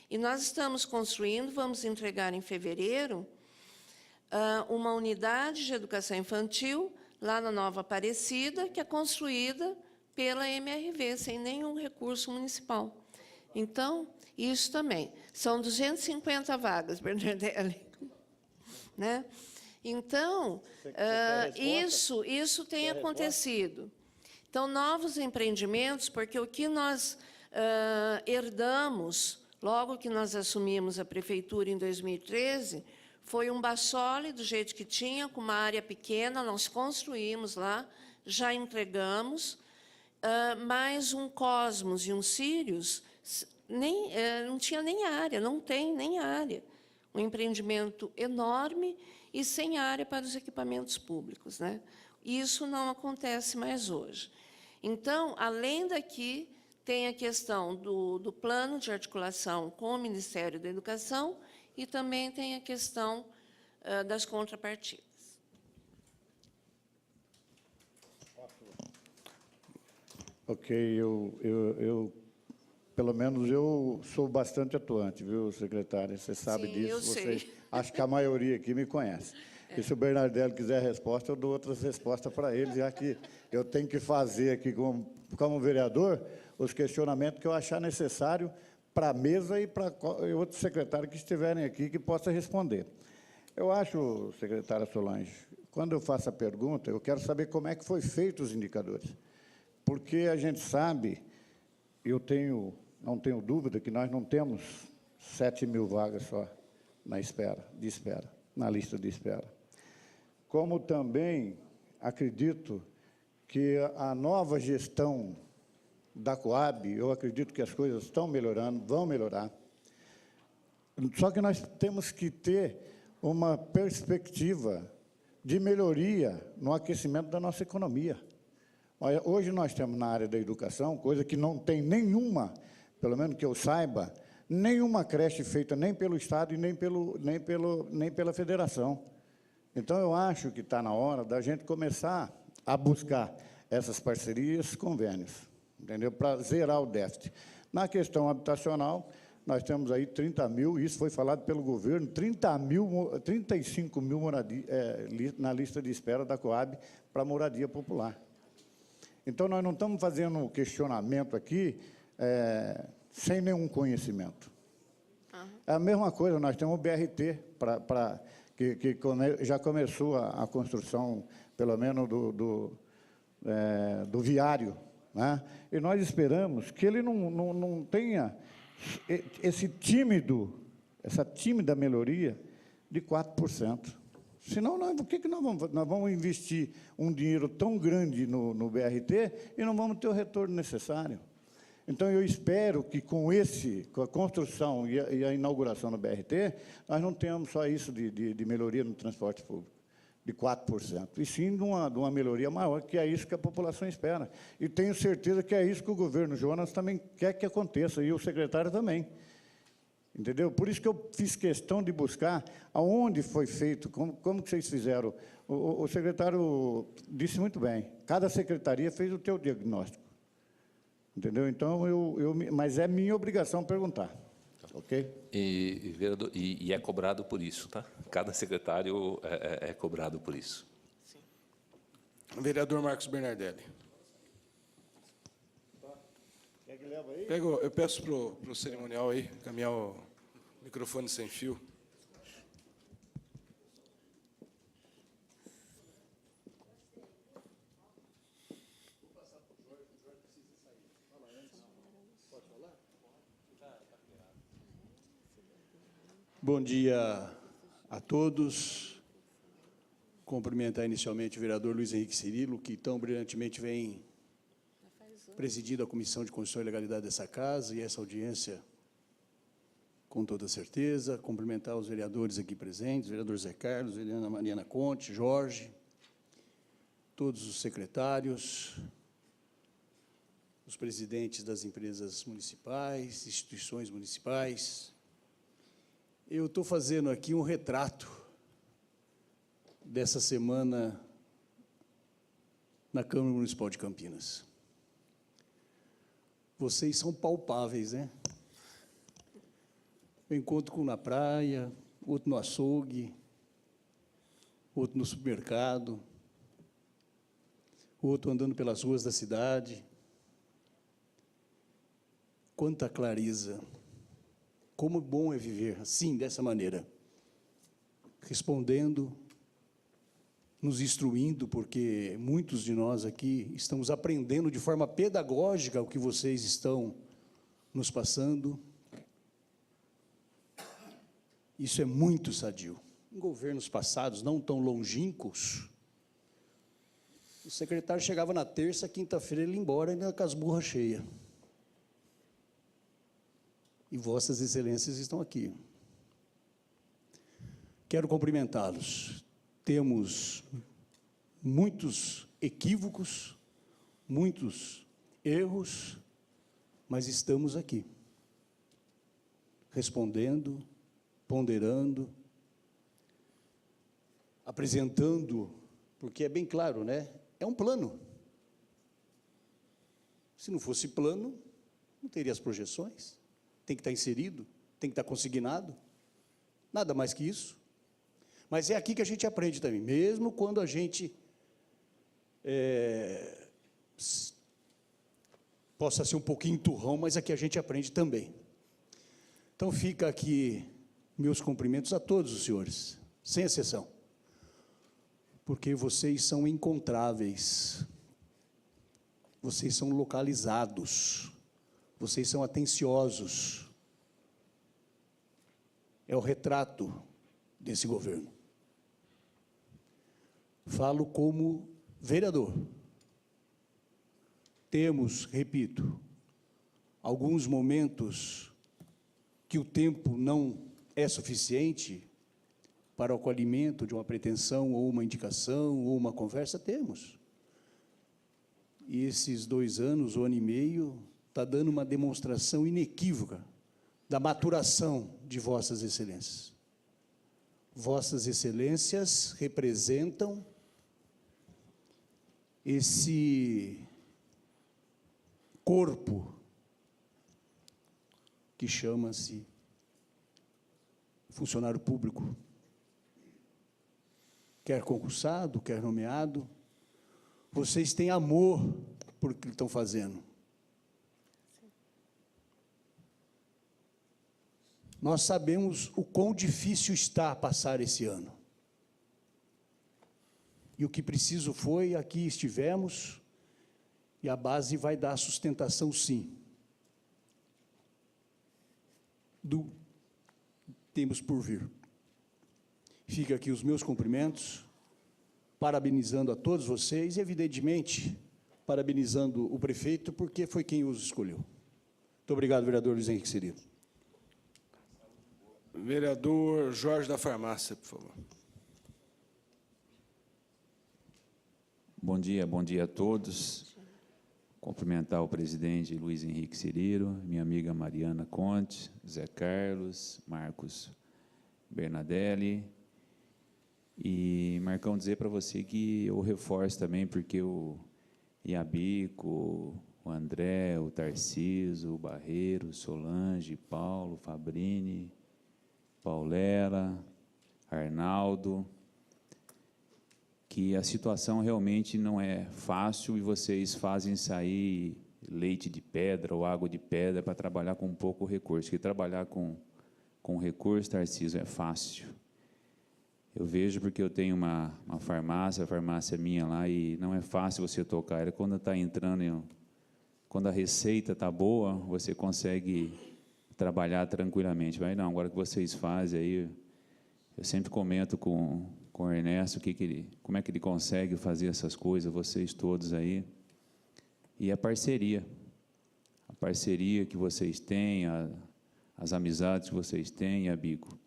E nós estamos construindo, vamos entregar em fevereiro, uma unidade de educação infantil lá na Nova Aparecida, que é construída pela MRV, sem nenhum recurso municipal. Então, isso também. São 250 vagas, Bernardelli, né? Então, isso tem acontecido. Então, novos empreendimentos, porque o que nós herdamos, logo que nós assumimos a prefeitura em 2013, foi um Bassole, do jeito que tinha, com uma área pequena, nós construímos lá, já entregamos, mais um Cosmos e um Sirius, não tinha nem área, não tem nem área. Um empreendimento enorme e sem área para os equipamentos públicos, né? Isso não acontece mais hoje. Então, além daqui, tem a questão do plano de articulação com o Ministério da Educação e também tem a questão das contrapartidas. Ok, pelo menos eu sou bastante atuante, viu, secretária? Você sabe Sim, disso. eu sei. Acho que a maioria aqui me conhece. E se o Bernardelli quiser resposta, eu dou outras respostas para ele, já que eu tenho que fazer aqui, como vereador, os questionamentos que eu achar necessário para a mesa e para outros secretários que estiverem aqui que possam responder. Eu acho, secretária Solange, quando eu faço a pergunta, eu quero saber como é que foi feito os indicadores. Porque a gente sabe, não tenho dúvida que nós não temos 7.000 vagas só na lista de espera. Como também acredito que a nova gestão da Coab, eu acredito que as coisas estão melhorando, vão melhorar. Só que nós temos que ter uma perspectiva de melhoria no aquecimento da nossa economia. Olha, hoje nós temos na área da educação, coisa que não tem nenhuma, pelo menos que eu saiba, nenhuma creche feita nem pelo Estado e nem pela federação. Então, eu acho que está na hora da gente começar a buscar essas parcerias, convênios, entendeu? Para zerar o déficit. Na questão habitacional, nós temos aí 30 mil, isso foi falado pelo governo, 35 mil na lista de espera da Coab para moradia popular. Então, nós não estamos fazendo um questionamento aqui sem nenhum conhecimento. É a mesma coisa, nós temos o BRT, que já começou a construção, pelo menos, do viário, né? E nós esperamos que ele não tenha essa tímida melhoria de 4%. Senão, por que nós vamos investir um dinheiro tão grande no BRT e não vamos ter o retorno necessário? Então, eu espero que com a construção e a inauguração do BRT, nós não tenhamos só isso de melhoria no transporte público, de 4%, e sim de uma melhoria maior, que é isso que a população espera. E tenho certeza que é isso que o governo Jonas também quer que aconteça, e o secretário também. Entendeu? Por isso que eu fiz questão de buscar aonde foi feito, como que vocês fizeram. O secretário disse muito bem, cada secretaria fez o seu diagnóstico. Entendeu? Então, mas é minha obrigação perguntar. Ok? Vereador, e é cobrado por isso, tá? Cada secretário é cobrado por isso. Sim. Vereador Marcos Bernardelli. Quer que leva aí? Eu peço para o cerimonial aí, caminhar o microfone sem fio. Bom dia a todos. Cumprimentar inicialmente o vereador Luiz Henrique Cirilo, que tão brilhantemente vem presidindo a Comissão de Constituição e Legalidade dessa casa, e essa audiência, com toda certeza. Cumprimentar os vereadores aqui presentes, o vereador Zé Carlos, a Mariana Conte, Jorge, todos os secretários, os presidentes das empresas municipais, instituições municipais. Eu estou fazendo aqui um retrato dessa semana na Câmara Municipal de Campinas. Vocês são palpáveis, né? Eu encontro um na praia, outro no açougue, outro no supermercado, outro andando pelas ruas da cidade. Quanta clareza! Como bom é viver assim, dessa maneira, respondendo, nos instruindo, porque muitos de nós aqui estamos aprendendo de forma pedagógica o que vocês estão nos passando. Isso é muito sadio. Em governos passados, não tão longínquos, o secretário chegava na terça, quinta-feira ele ia embora, ainda com as burras cheias. E vossas excelências estão aqui. Quero cumprimentá-los. Temos muitos equívocos, muitos erros, mas estamos aqui, respondendo, ponderando, apresentando, porque é bem claro, né? É um plano. Se não fosse plano, não teria as projeções. Tem que estar inserido, tem que estar consignado, nada mais que isso. Mas é aqui que a gente aprende também, mesmo quando a gente possa ser um pouquinho turrão, mas aqui a gente aprende também. Então, fica aqui meus cumprimentos a todos os senhores, sem exceção, porque vocês são encontráveis, vocês são localizados, vocês são atenciosos. É o retrato desse governo. Falo como vereador. temos, repito, alguns momentos que o tempo não é suficiente para o acolhimento de uma pretensão, ou uma indicação, ou uma conversa, temos. E esses 2 anos, 1 ano e meio, está dando uma demonstração inequívoca da maturação de Vossas Excelências. Vossas Excelências representam esse corpo que chama-se funcionário público, quer concursado, quer nomeado. Vocês têm amor por o que estão fazendo. Nós sabemos o quão difícil está passar esse ano. E o que preciso foi, aqui estivemos, e a base vai dar sustentação, sim. Temos por vir. Fica aqui os meus cumprimentos, parabenizando a todos vocês e, evidentemente, parabenizando o prefeito, porque foi quem os escolheu. Muito obrigado, vereador Luiz Henrique Cirilo. Vereador Jorge da Farmácia, por favor. Bom dia a todos. Cumprimentar o presidente Luiz Henrique Cirilo, minha amiga Mariana Conte, Zé Carlos, Marcos Bernadelli. E, Marcão, dizer para você que eu reforço também, porque o Iabico, o André, o Tarciso, o Barreiro, o Solange, Paulo, Fabrini, Paulela, Arnaldo, que a situação realmente não é fácil e vocês fazem sair leite de pedra ou água de pedra para trabalhar com pouco recurso. Que trabalhar com recurso, Tarcísio, é fácil. Eu vejo porque eu tenho uma farmácia, a farmácia minha lá, e não é fácil você tocar ela. Quando está entrando, quando a receita está boa, você consegue trabalhar tranquilamente. Mas não, agora que vocês fazem aí, eu sempre comento com o Ernesto como é que ele consegue fazer essas coisas, vocês todos aí. E a parceria que vocês têm, as amizades que vocês têm, Iabico,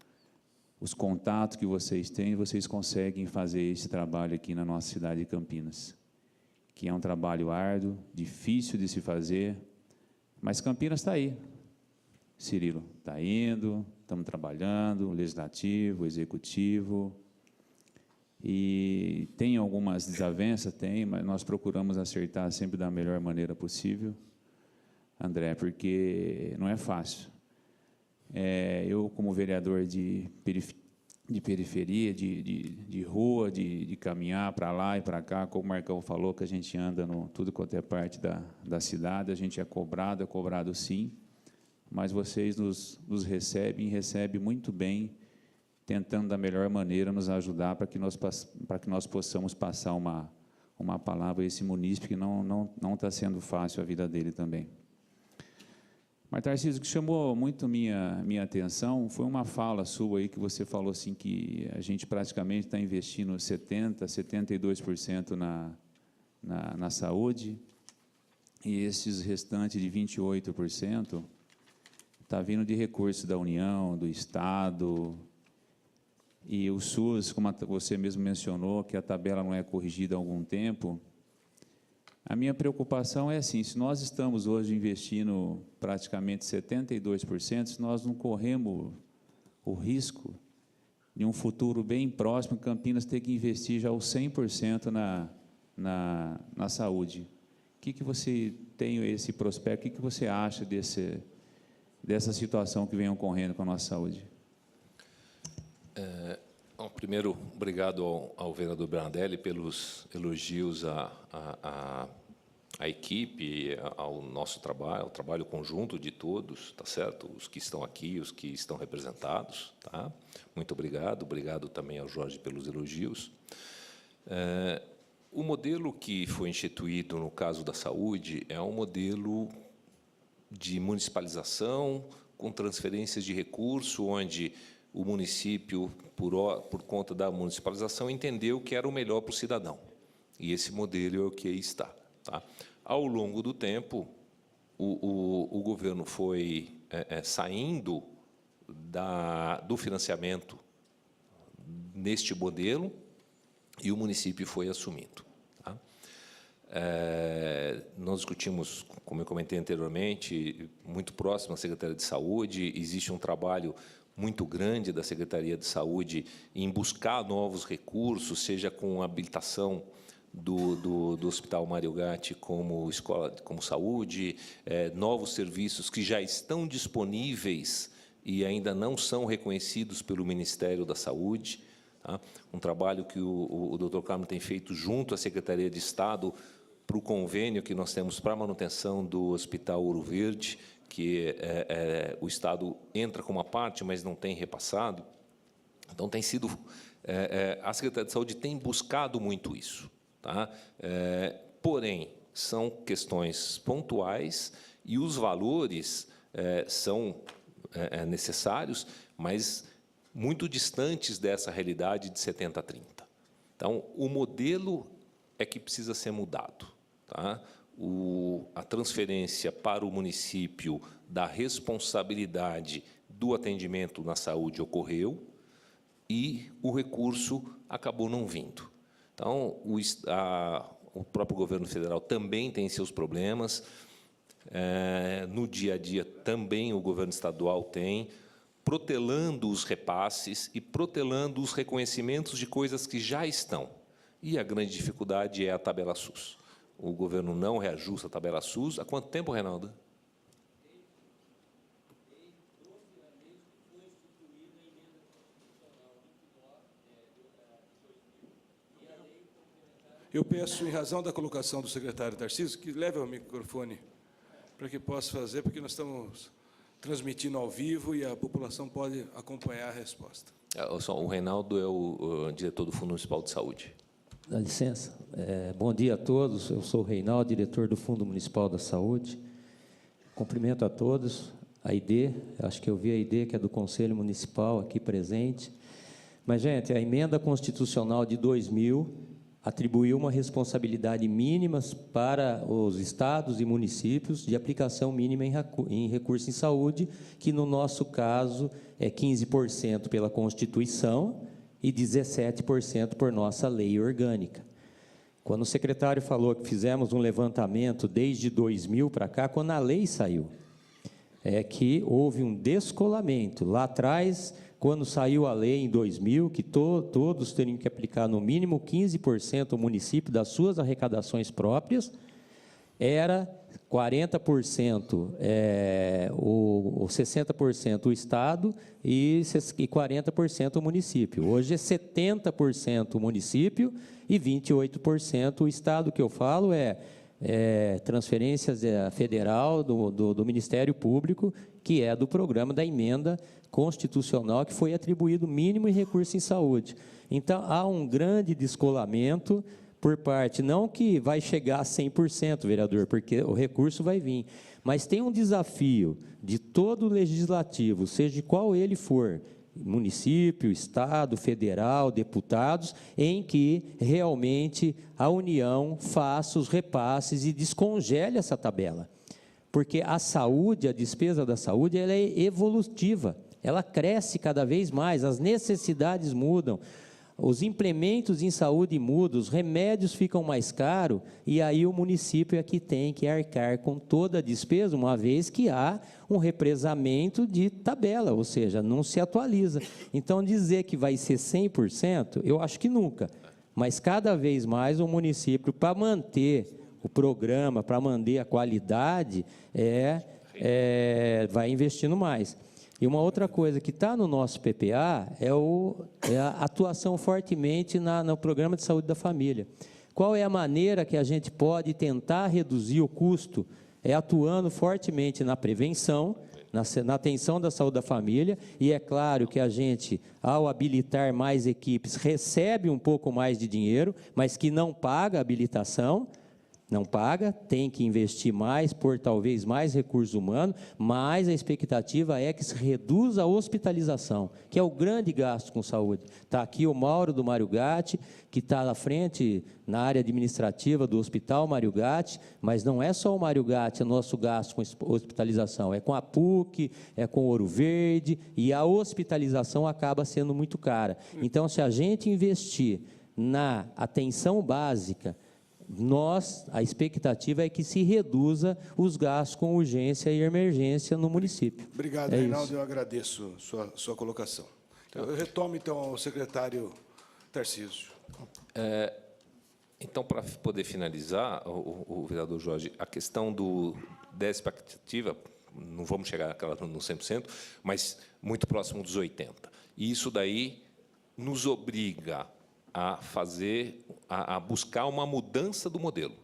os contatos que vocês têm, vocês conseguem fazer esse trabalho aqui na nossa cidade de Campinas, que é um trabalho árduo, difícil de se fazer, mas Campinas está aí. Cirilo está indo, estamos trabalhando, o legislativo, o executivo, e tem algumas desavenças, mas nós procuramos acertar sempre da melhor maneira possível, André, porque não é fácil. Eu, como vereador de periferia, de rua, de caminhar para lá e para cá, como o Marcão falou, que a gente anda tudo quanto é parte da cidade, a gente é cobrado sim, mas vocês nos recebem muito bem, tentando da melhor maneira nos ajudar para que nós possamos passar uma palavra a esse munícipe que não está sendo fácil a vida dele também. Mas, Tarcísio, o que chamou muito minha atenção foi uma fala sua aí, que você falou assim, que a gente praticamente está investindo 72% na saúde, e esses restantes de 28% está vindo de recursos da União, do Estado, e o SUS, como você mesmo mencionou, que a tabela não é corrigida há algum tempo. A minha preocupação é assim, se nós estamos hoje investindo praticamente 72%, se nós não corremos o risco de um futuro bem próximo, Campinas ter que investir já os 100% na saúde. O que você tem esse prospecto, o que você acha dessa situação que vem ocorrendo com a nossa saúde? Primeiro, obrigado ao vereador Bernadelli pelos elogios à equipe, ao nosso trabalho, ao trabalho conjunto de todos, tá certo? Os que estão aqui, os que estão representados, tá? Muito obrigado também ao Jorge pelos elogios. O modelo que foi instituído no caso da saúde é um modelo de municipalização com transferências de recurso, onde o município, por conta da municipalização, entendeu que era o melhor para o cidadão. E esse modelo é o que aí está. Tá? Ao longo do tempo, o governo foi saindo do financiamento neste modelo e o município foi assumindo. Tá? Nós discutimos, como eu comentei anteriormente, muito próximo à Secretaria de Saúde, existe um trabalho muito grande da Secretaria de Saúde em buscar novos recursos, seja com a habilitação do Hospital Mário Gatti como escola, como saúde, novos serviços que já estão disponíveis e ainda não são reconhecidos pelo Ministério da Saúde. Tá? Um trabalho que o Dr. Carmo tem feito junto à Secretaria de Estado para o convênio que nós temos para a manutenção do Hospital Ouro Verde, que o Estado entra com uma parte, mas não tem repassado. Então, tem sido... a Secretaria de Saúde tem buscado muito isso. Tá? Porém, são questões pontuais e os valores são necessários, mas muito distantes dessa realidade de 70-30. Então, o modelo é que precisa ser mudado. Tá? A transferência para o município da responsabilidade do atendimento na saúde ocorreu e o recurso acabou não vindo. Então, o próprio governo federal também tem seus problemas, no dia a dia também o governo estadual tem, protelando os repasses e protelando os reconhecimentos de coisas que já estão. E a grande dificuldade é a tabela SUS. O governo não reajusta a tabela SUS. Há quanto tempo, Reinaldo? Eu peço, em razão da colocação do secretário Tarcísio, que leve o microfone para que possa fazer, porque nós estamos transmitindo ao vivo e a população pode acompanhar a resposta. O Reinaldo é o diretor do Fundo Municipal de Saúde. Dá licença. Bom dia a todos. Eu sou o Reinaldo, diretor do Fundo Municipal da Saúde. Cumprimento a todos. A ID, acho que eu vi a ID, que é do Conselho Municipal aqui presente. Mas, gente, a emenda constitucional de 2000 atribuiu uma responsabilidade mínima para os estados e municípios de aplicação mínima em recursos em saúde, que, no nosso caso, é 15% pela Constituição e 17% por nossa lei orgânica. Quando o secretário falou que fizemos um levantamento desde 2000 para cá, quando a lei saiu, é que houve um descolamento. Lá atrás, quando saiu a lei em 2000, que todos teriam que aplicar no mínimo 15% o município das suas arrecadações próprias, era 40% o 60% o Estado e 40% o município. Hoje é 70% o município e 28% o Estado. O que eu falo transferências federal do Ministério Público, que é do programa da emenda constitucional, que foi atribuído mínimo em recurso em saúde. Então, há um grande descolamento por parte, não que vai chegar a 100%, vereador, porque o recurso vai vir, mas tem um desafio de todo o legislativo, seja de qual ele for, município, Estado, federal, deputados, em que realmente a União faça os repasses e descongele essa tabela. Porque a saúde, a despesa da saúde, ela é evolutiva, ela cresce cada vez mais, as necessidades mudam, os implementos em saúde mudam, os remédios ficam mais caros, e aí o município é que tem que arcar com toda a despesa, uma vez que há um represamento de tabela, ou seja, não se atualiza. Então, dizer que vai ser 100%, eu acho que nunca, mas cada vez mais o município, para manter o programa, para manter a qualidade, vai investindo mais. E uma outra coisa que está no nosso PPA é a atuação fortemente no Programa de Saúde da Família. Qual é a maneira que a gente pode tentar reduzir o custo? É atuando fortemente na prevenção, na atenção da saúde da família, e é claro que a gente, ao habilitar mais equipes, recebe um pouco mais de dinheiro, mas que não paga a habilitação, Não paga, tem que investir mais, por talvez mais recursos humanos, mas a expectativa é que se reduza a hospitalização, que é o grande gasto com saúde. Está aqui o Mauro do Mário Gatti, que está à frente na área administrativa do Hospital Mário Gatti, mas não é só o Mário Gatti, o nosso gasto com hospitalização, é com a PUC, é com Ouro Verde, e a hospitalização acaba sendo muito cara. Então, se a gente investir na atenção básica, a expectativa é que se reduza os gastos com urgência e emergência no município. Obrigado, Reinaldo, eu agradeço sua colocação. Eu retomo, então, ao secretário Tarcísio. Então, para poder finalizar, o vereador Jorge, a questão da expectativa, não vamos chegar no 100%, mas muito próximo dos 80%. E isso daí nos obriga a buscar uma mudança do modelo,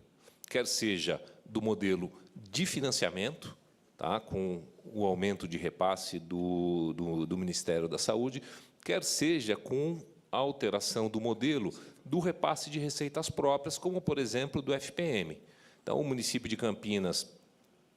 quer seja do modelo de financiamento, tá, com o aumento de repasse do Ministério da Saúde, quer seja com a alteração do modelo do repasse de receitas próprias, como, por exemplo, do FPM. Então, o município de Campinas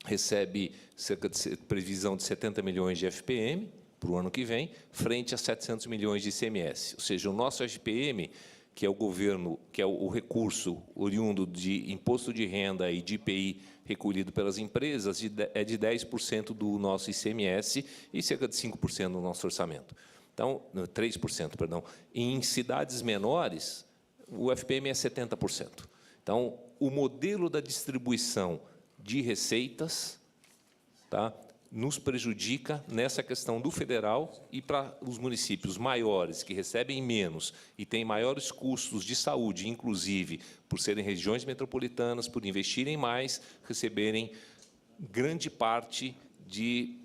recebe cerca de previsão de 70 milhões de FPM, para o ano que vem, frente a 700 milhões de ICMS. Ou seja, o nosso FPM, que é o governo, que é o recurso oriundo de imposto de renda e de IPI recolhido pelas empresas, é de 10% do nosso ICMS e cerca de 5% do nosso orçamento. Então, 3%, perdão. Em cidades menores, o FPM é 70%. Então, o modelo da distribuição de receitas, tá, nos prejudica nessa questão do federal, e para os municípios maiores, que recebem menos e têm maiores custos de saúde, inclusive por serem regiões metropolitanas, por investirem mais, receberem grande parte de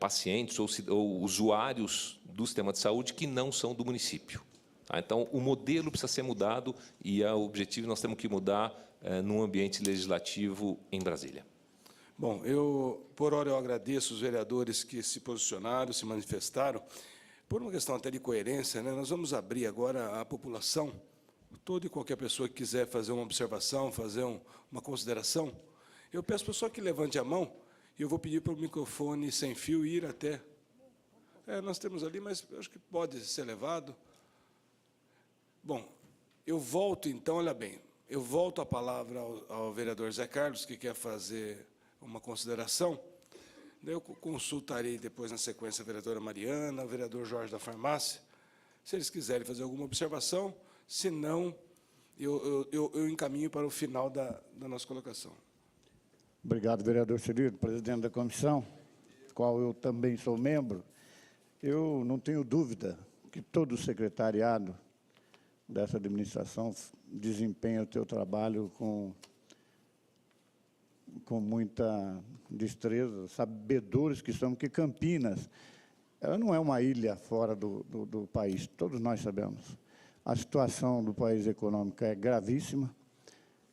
pacientes ou usuários do sistema de saúde que não são do município. Tá? Então, o modelo precisa ser mudado e o objetivo nós temos que mudar num ambiente legislativo em Brasília. Bom, por hora, eu agradeço os vereadores que se posicionaram, se manifestaram. Por uma questão até de coerência, né, nós vamos abrir agora à população, toda e qualquer pessoa que quiser fazer uma observação, fazer uma consideração. Eu peço para o pessoal que levante a mão, e eu vou pedir para o microfone sem fio ir até... nós temos ali, mas eu acho que pode ser levado. Bom, eu volto, então, olha bem, eu volto a palavra ao vereador Zé Carlos, que quer fazer uma consideração. Daí eu consultarei depois, na sequência, a vereadora Mariana, o vereador Jorge da Farmácia, se eles quiserem fazer alguma observação, se não, eu encaminho para o final da nossa colocação. Obrigado, vereador Cirilo, presidente da comissão, qual eu também sou membro. Eu não tenho dúvida que todo o secretariado dessa administração desempenha o seu trabalho com muita destreza, sabedores que são, que Campinas, ela não é uma ilha fora do país, todos nós sabemos. A situação do país econômica é gravíssima,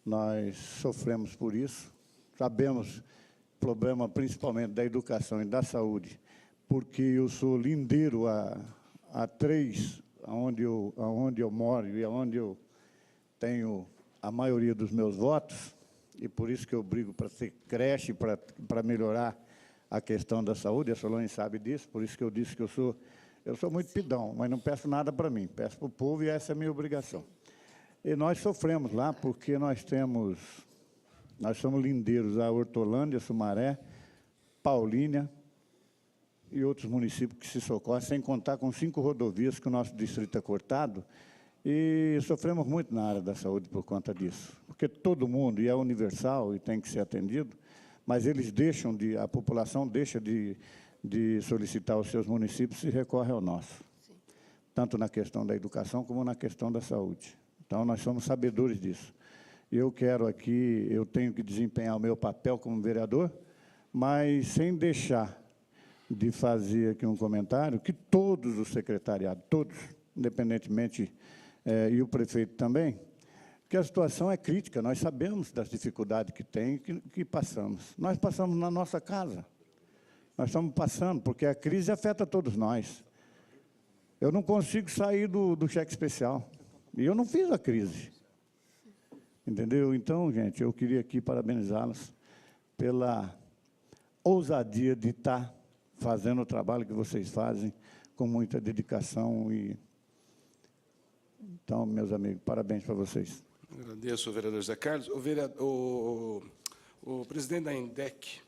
nós sofremos por isso, sabemos problema principalmente da educação e da saúde, porque eu sou lindeiro há 3, aonde eu moro e aonde eu tenho a maioria dos meus votos, e por isso que eu brigo para ser creche, para melhorar a questão da saúde, a Solange sabe disso, por isso que eu disse que eu sou muito pidão, mas não peço nada para mim, peço para o povo e essa é a minha obrigação. E nós sofremos lá porque nós somos lindeiros a Hortolândia, Sumaré, Paulínia e outros municípios que se socorrem, sem contar com 5 rodovias que o nosso distrito é cortado, e sofremos muito na área da saúde por conta disso, porque todo mundo, e é universal e tem que ser atendido, mas eles a população deixa de solicitar os seus municípios e recorre ao nosso, tanto na questão da educação como na questão da saúde. Então, nós somos sabedores disso. Eu tenho que desempenhar o meu papel como vereador, mas sem deixar de fazer aqui um comentário que todos os secretariados, todos, independentemente, e o prefeito também, que a situação é crítica, nós sabemos das dificuldades que tem, que passamos. Nós passamos na nossa casa, nós estamos passando, porque a crise afeta todos nós. Eu não consigo sair do cheque especial, e eu não fiz a crise. Entendeu? Então, gente, eu queria aqui parabenizá-los pela ousadia de estar fazendo o trabalho que vocês fazem com muita dedicação. Então, meus amigos, parabéns para vocês. Agradeço, vereador José Carlos. O presidente da INDEC,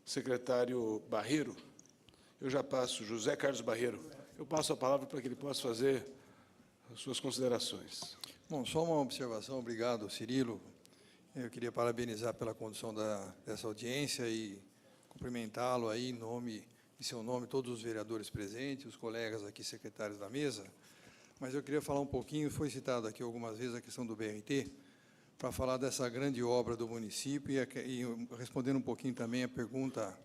secretário Barreiro, eu já passo, José Carlos Barreiro, eu passo a palavra para que ele possa fazer as suas considerações. Bom, só uma observação. Obrigado, Cirilo. Eu queria parabenizar pela condução dessa audiência e cumprimentá-lo aí em seu nome, todos os vereadores presentes, os colegas aqui, secretários da mesa. Mas eu queria falar um pouquinho, foi citado aqui algumas vezes a questão do BRT, para falar dessa grande obra do município e respondendo um pouquinho também a pergunta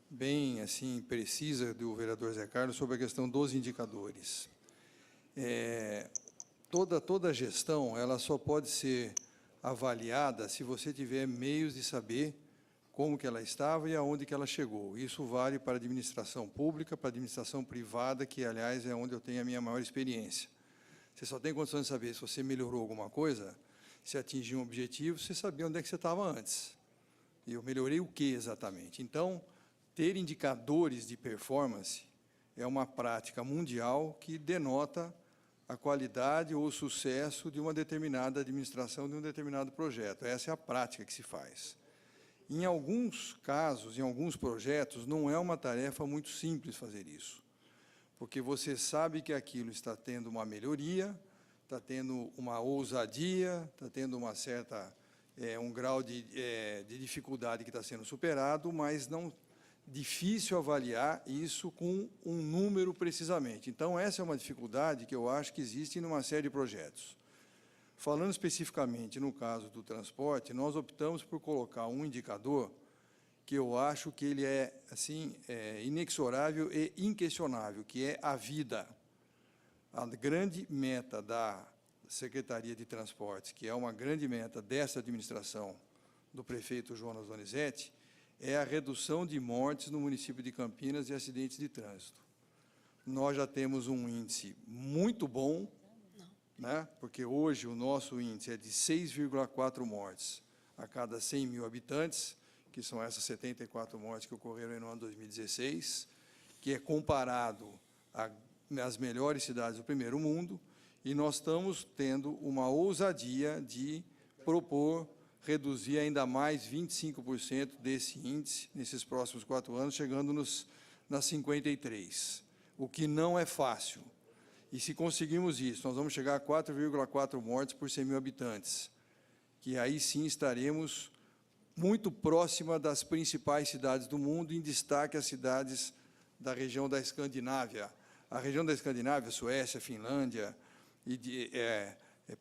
bem assim precisa do vereador Zé Carlos sobre a questão dos indicadores. Toda gestão ela só pode ser avaliada se você tiver meios de saber como que ela estava e aonde que ela chegou. Isso vale para a administração pública, para a administração privada, que, aliás, é onde eu tenho a minha maior experiência. Você só tem condição de saber se você melhorou alguma coisa, se atingiu um objetivo, você sabia onde é que você estava antes. E eu melhorei o que exatamente? Então, ter indicadores de performance é uma prática mundial que denota a qualidade ou o sucesso de uma determinada administração, de um determinado projeto. Essa é a prática que se faz. Em alguns casos, em alguns projetos, não é uma tarefa muito simples fazer isso, porque você sabe que aquilo está tendo uma melhoria, está tendo uma ousadia, está tendo uma certa, um grau de dificuldade que está sendo superado, mas não difícil avaliar isso com um número precisamente. Então, essa é uma dificuldade que eu acho que existe numa série de projetos. Falando especificamente no caso do transporte, nós optamos por colocar um indicador que eu acho que ele é assim inexorável e inquestionável, que é a vida. A grande meta da Secretaria de Transportes, que é uma grande meta dessa administração do prefeito Jonas Donizete, é a redução de mortes no município de Campinas e acidentes de trânsito. Nós já temos um índice muito bom, né? Porque hoje o nosso índice é de 6,4 mortes a cada 100 mil habitantes, que são essas 74 mortes que ocorreram no ano 2016, que é comparado às melhores cidades do primeiro mundo, e nós estamos tendo uma ousadia de propor reduzir ainda mais 25% desse índice nesses próximos 4 anos, chegando nas 53, o que não é fácil. E se conseguirmos isso, nós vamos chegar a 4,4 mortes por 100 mil habitantes, que aí sim estaremos muito próxima das principais cidades do mundo, em destaque as cidades da região da Escandinávia. A região da Escandinávia, Suécia, Finlândia,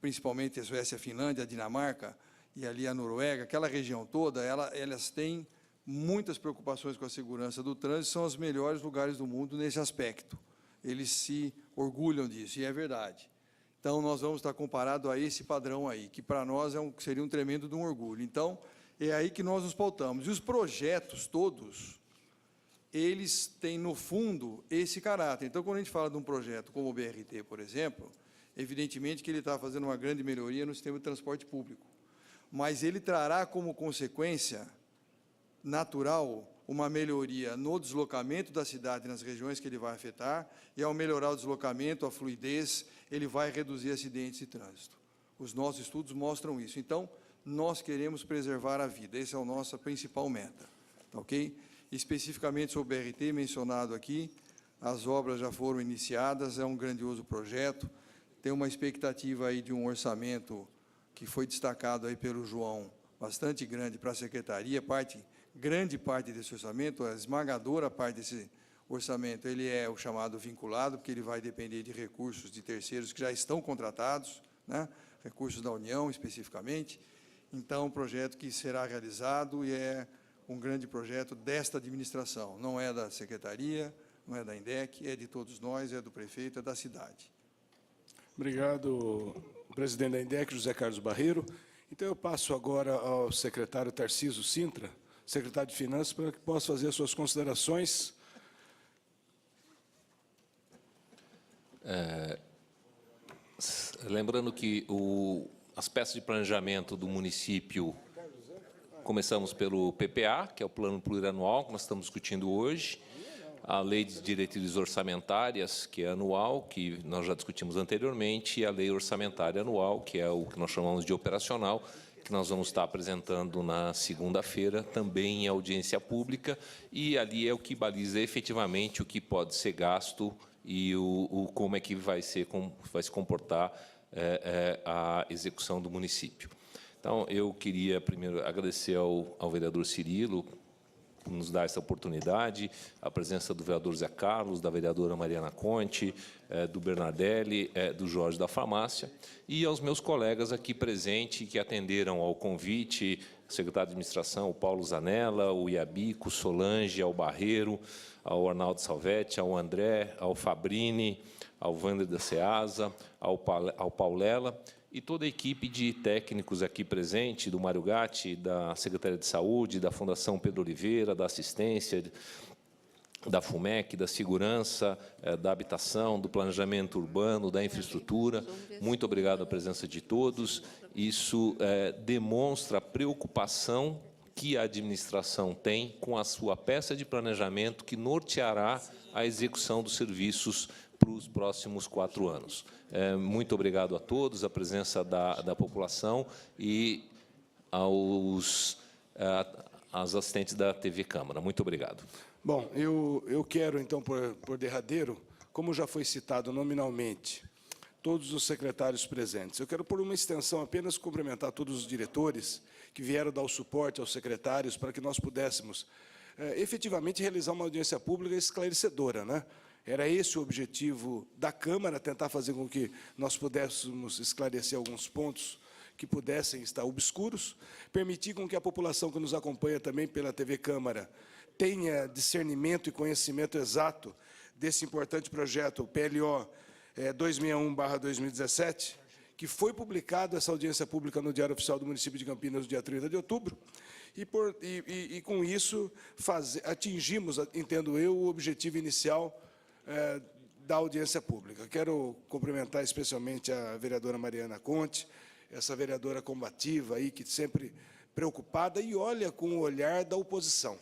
principalmente a Suécia, a Finlândia, a Dinamarca, e ali a Noruega, aquela região toda, elas têm muitas preocupações com a segurança do trânsito, são os melhores lugares do mundo nesse aspecto. Eles se orgulham disso, e é verdade. Então, nós vamos estar comparado a esse padrão aí, que para nós seria um tremendo de um orgulho. Então, é aí que nós nos pautamos. E os projetos todos, eles têm, no fundo, esse caráter. Então, quando a gente fala de um projeto como o BRT, por exemplo, evidentemente que ele está fazendo uma grande melhoria no sistema de transporte público, mas ele trará como consequência natural uma melhoria no deslocamento da cidade nas regiões que ele vai afetar, e ao melhorar o deslocamento, a fluidez, ele vai reduzir acidentes de trânsito. Os nossos estudos mostram isso. Então, nós queremos preservar a vida, essa é a nossa principal meta, tá ok? Especificamente sobre o BRT, mencionado aqui, as obras já foram iniciadas, é um grandioso projeto, tem uma expectativa aí de um orçamento que foi destacado aí pelo João, bastante grande para a Secretaria, grande parte desse orçamento, a esmagadora parte desse orçamento, ele é o chamado vinculado, porque ele vai depender de recursos de terceiros que já estão contratados, né? Recursos da União, especificamente. Então, um projeto que será realizado e é um grande projeto desta administração, não é da Secretaria, não é da INDEC, é de todos nós, é do prefeito, é da cidade. Obrigado, presidente da INDEC, José Carlos Barreiro. Então, eu passo agora ao secretário Tarcísio Sintra, secretário de Finanças, para que possa fazer as suas considerações. Lembrando que as peças de planejamento do município. Começamos pelo PPA, que é o Plano Plurianual, que nós estamos discutindo hoje, a Lei de Diretrizes Orçamentárias, que é anual, que nós já discutimos anteriormente, e a Lei Orçamentária Anual, que é o que nós chamamos de operacional, que nós vamos estar apresentando na segunda-feira, também em audiência pública, e ali é o que baliza efetivamente o que pode ser gasto e como é que vai se comportar a execução do município. Então, eu queria primeiro agradecer ao vereador Cirilo por nos dar essa oportunidade, a presença do vereador Zé Carlos, da vereadora Mariana Conte, do Bernardelli, do Jorge da Farmácia, e aos meus colegas aqui presentes que atenderam ao convite, o secretário de Administração, o Paulo Zanella, o Iabico, Solange, ao Barreiro, ao Arnaldo Salvetti, ao André, ao Fabrini, ao Wander da Ceasa, ao Paulela, e toda a equipe de técnicos aqui presente, do Mário Gatti, da Secretaria de Saúde, da Fundação Pedro Oliveira, da Assistência, da FUMEC, da Segurança, da Habitação, do Planejamento Urbano, da Infraestrutura. Muito obrigado à presença de todos. Isso demonstra a preocupação que a administração tem com a sua peça de planejamento que norteará a execução dos serviços para os próximos 4 anos. Muito obrigado a todos, a presença da população e aos assistentes da TV Câmara. Muito obrigado. Bom, eu quero, então, por derradeiro, como já foi citado nominalmente, todos os secretários presentes, eu quero, por uma extensão, apenas cumprimentar todos os diretores que vieram dar o suporte aos secretários para que nós pudéssemos efetivamente realizar uma audiência pública esclarecedora, né? Era esse o objetivo da Câmara, tentar fazer com que nós pudéssemos esclarecer alguns pontos que pudessem estar obscuros, permitir com que a população que nos acompanha também pela TV Câmara tenha discernimento e conhecimento exato desse importante projeto, o PLO 261/2017, que foi publicado essa audiência pública no Diário Oficial do Município de Campinas no dia 30 de outubro, e com isso atingimos, entendo eu, o objetivo inicial da audiência pública. Quero cumprimentar especialmente a vereadora Mariana Conte, essa vereadora combativa, aí, que sempre preocupada e olha com o olhar da oposição.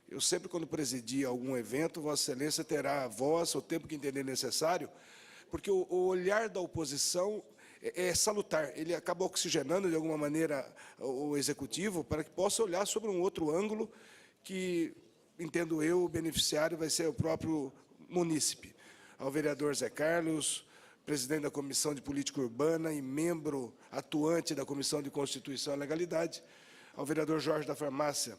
Eu sempre, quando presidir algum evento, Vossa Excelência terá a voz, o tempo que entender necessário, porque o olhar da oposição é salutar, ele acaba oxigenando, de alguma maneira, o Executivo, para que possa olhar sobre um outro ângulo que, entendo eu, o beneficiário vai ser o próprio munícipe. Ao vereador Zé Carlos, presidente da Comissão de Política Urbana e membro atuante da Comissão de Constituição e Legalidade, ao vereador Jorge da Farmácia,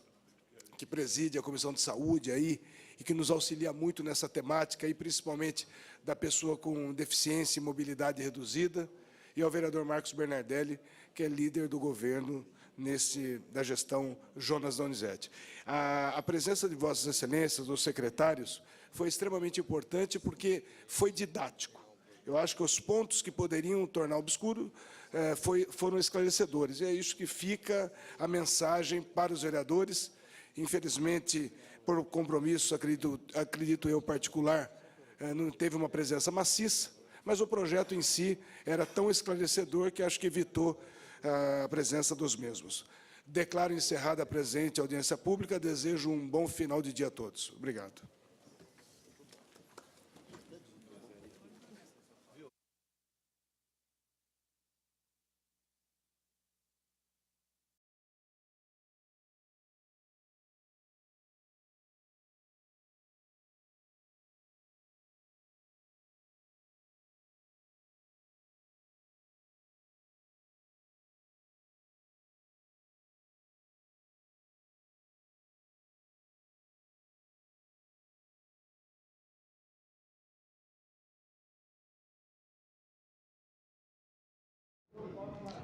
que preside a Comissão de Saúde aí, e que nos auxilia muito nessa temática, e principalmente da pessoa com deficiência e mobilidade reduzida, e ao vereador Marcos Bernardelli, que é líder do governo da gestão Jonas Donizete. A presença de Vossas Excelências, dos secretários, foi extremamente importante porque foi didático. Eu acho que os pontos que poderiam tornar obscuro foram esclarecedores. E é isso que fica a mensagem para os vereadores. Infelizmente, por compromisso, acredito eu, particular, não teve uma presença maciça, mas o projeto em si era tão esclarecedor que acho que evitou a presença dos mesmos. Declaro encerrada a presente audiência pública. Desejo um bom final de dia a todos. Obrigado.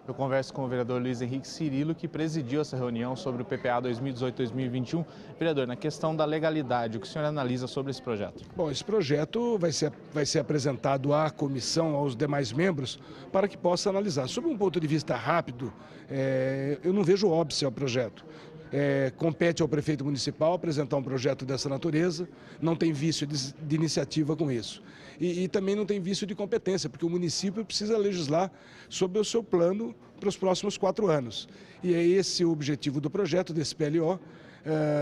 Eu converso com o vereador Luiz Henrique Cirilo, que presidiu essa reunião sobre o PPA 2018-2021. Vereador, na questão da legalidade, o que o senhor analisa sobre esse projeto? Bom, esse projeto vai ser apresentado à comissão, aos demais membros, para que possa analisar. Sob um ponto de vista rápido, eu não vejo óbice ao projeto. compete ao prefeito municipal apresentar um projeto dessa natureza, não tem vício de iniciativa com isso. E também não tem vício de competência, porque o município precisa legislar sobre o seu plano para os próximos 4 anos. E é esse o objetivo do projeto, desse PLO.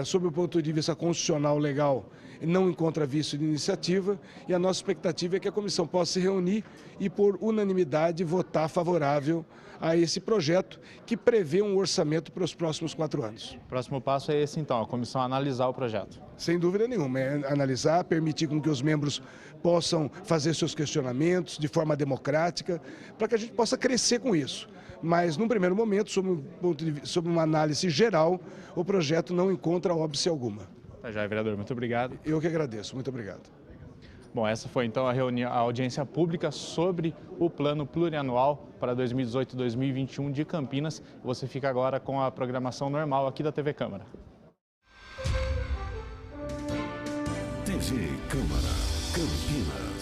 Sob o ponto de vista constitucional legal, não encontra vício de iniciativa, e a nossa expectativa é que a comissão possa se reunir e, por unanimidade, votar favorável a esse projeto, que prevê um orçamento para os próximos 4 anos. O próximo passo é esse, então, a comissão analisar o projeto. Sem dúvida nenhuma, é analisar, permitir com que os membros possam fazer seus questionamentos de forma democrática, para que a gente possa crescer com isso. Mas, num primeiro momento, sob uma análise geral, o projeto não encontra óbice alguma. Tá já, vereador. Muito obrigado. Eu que agradeço. Muito obrigado. Bom, essa foi então a audiência pública sobre o plano plurianual para 2018-2021 de Campinas. Você fica agora com a programação normal aqui da TV Câmara. TV Câmara, Campinas.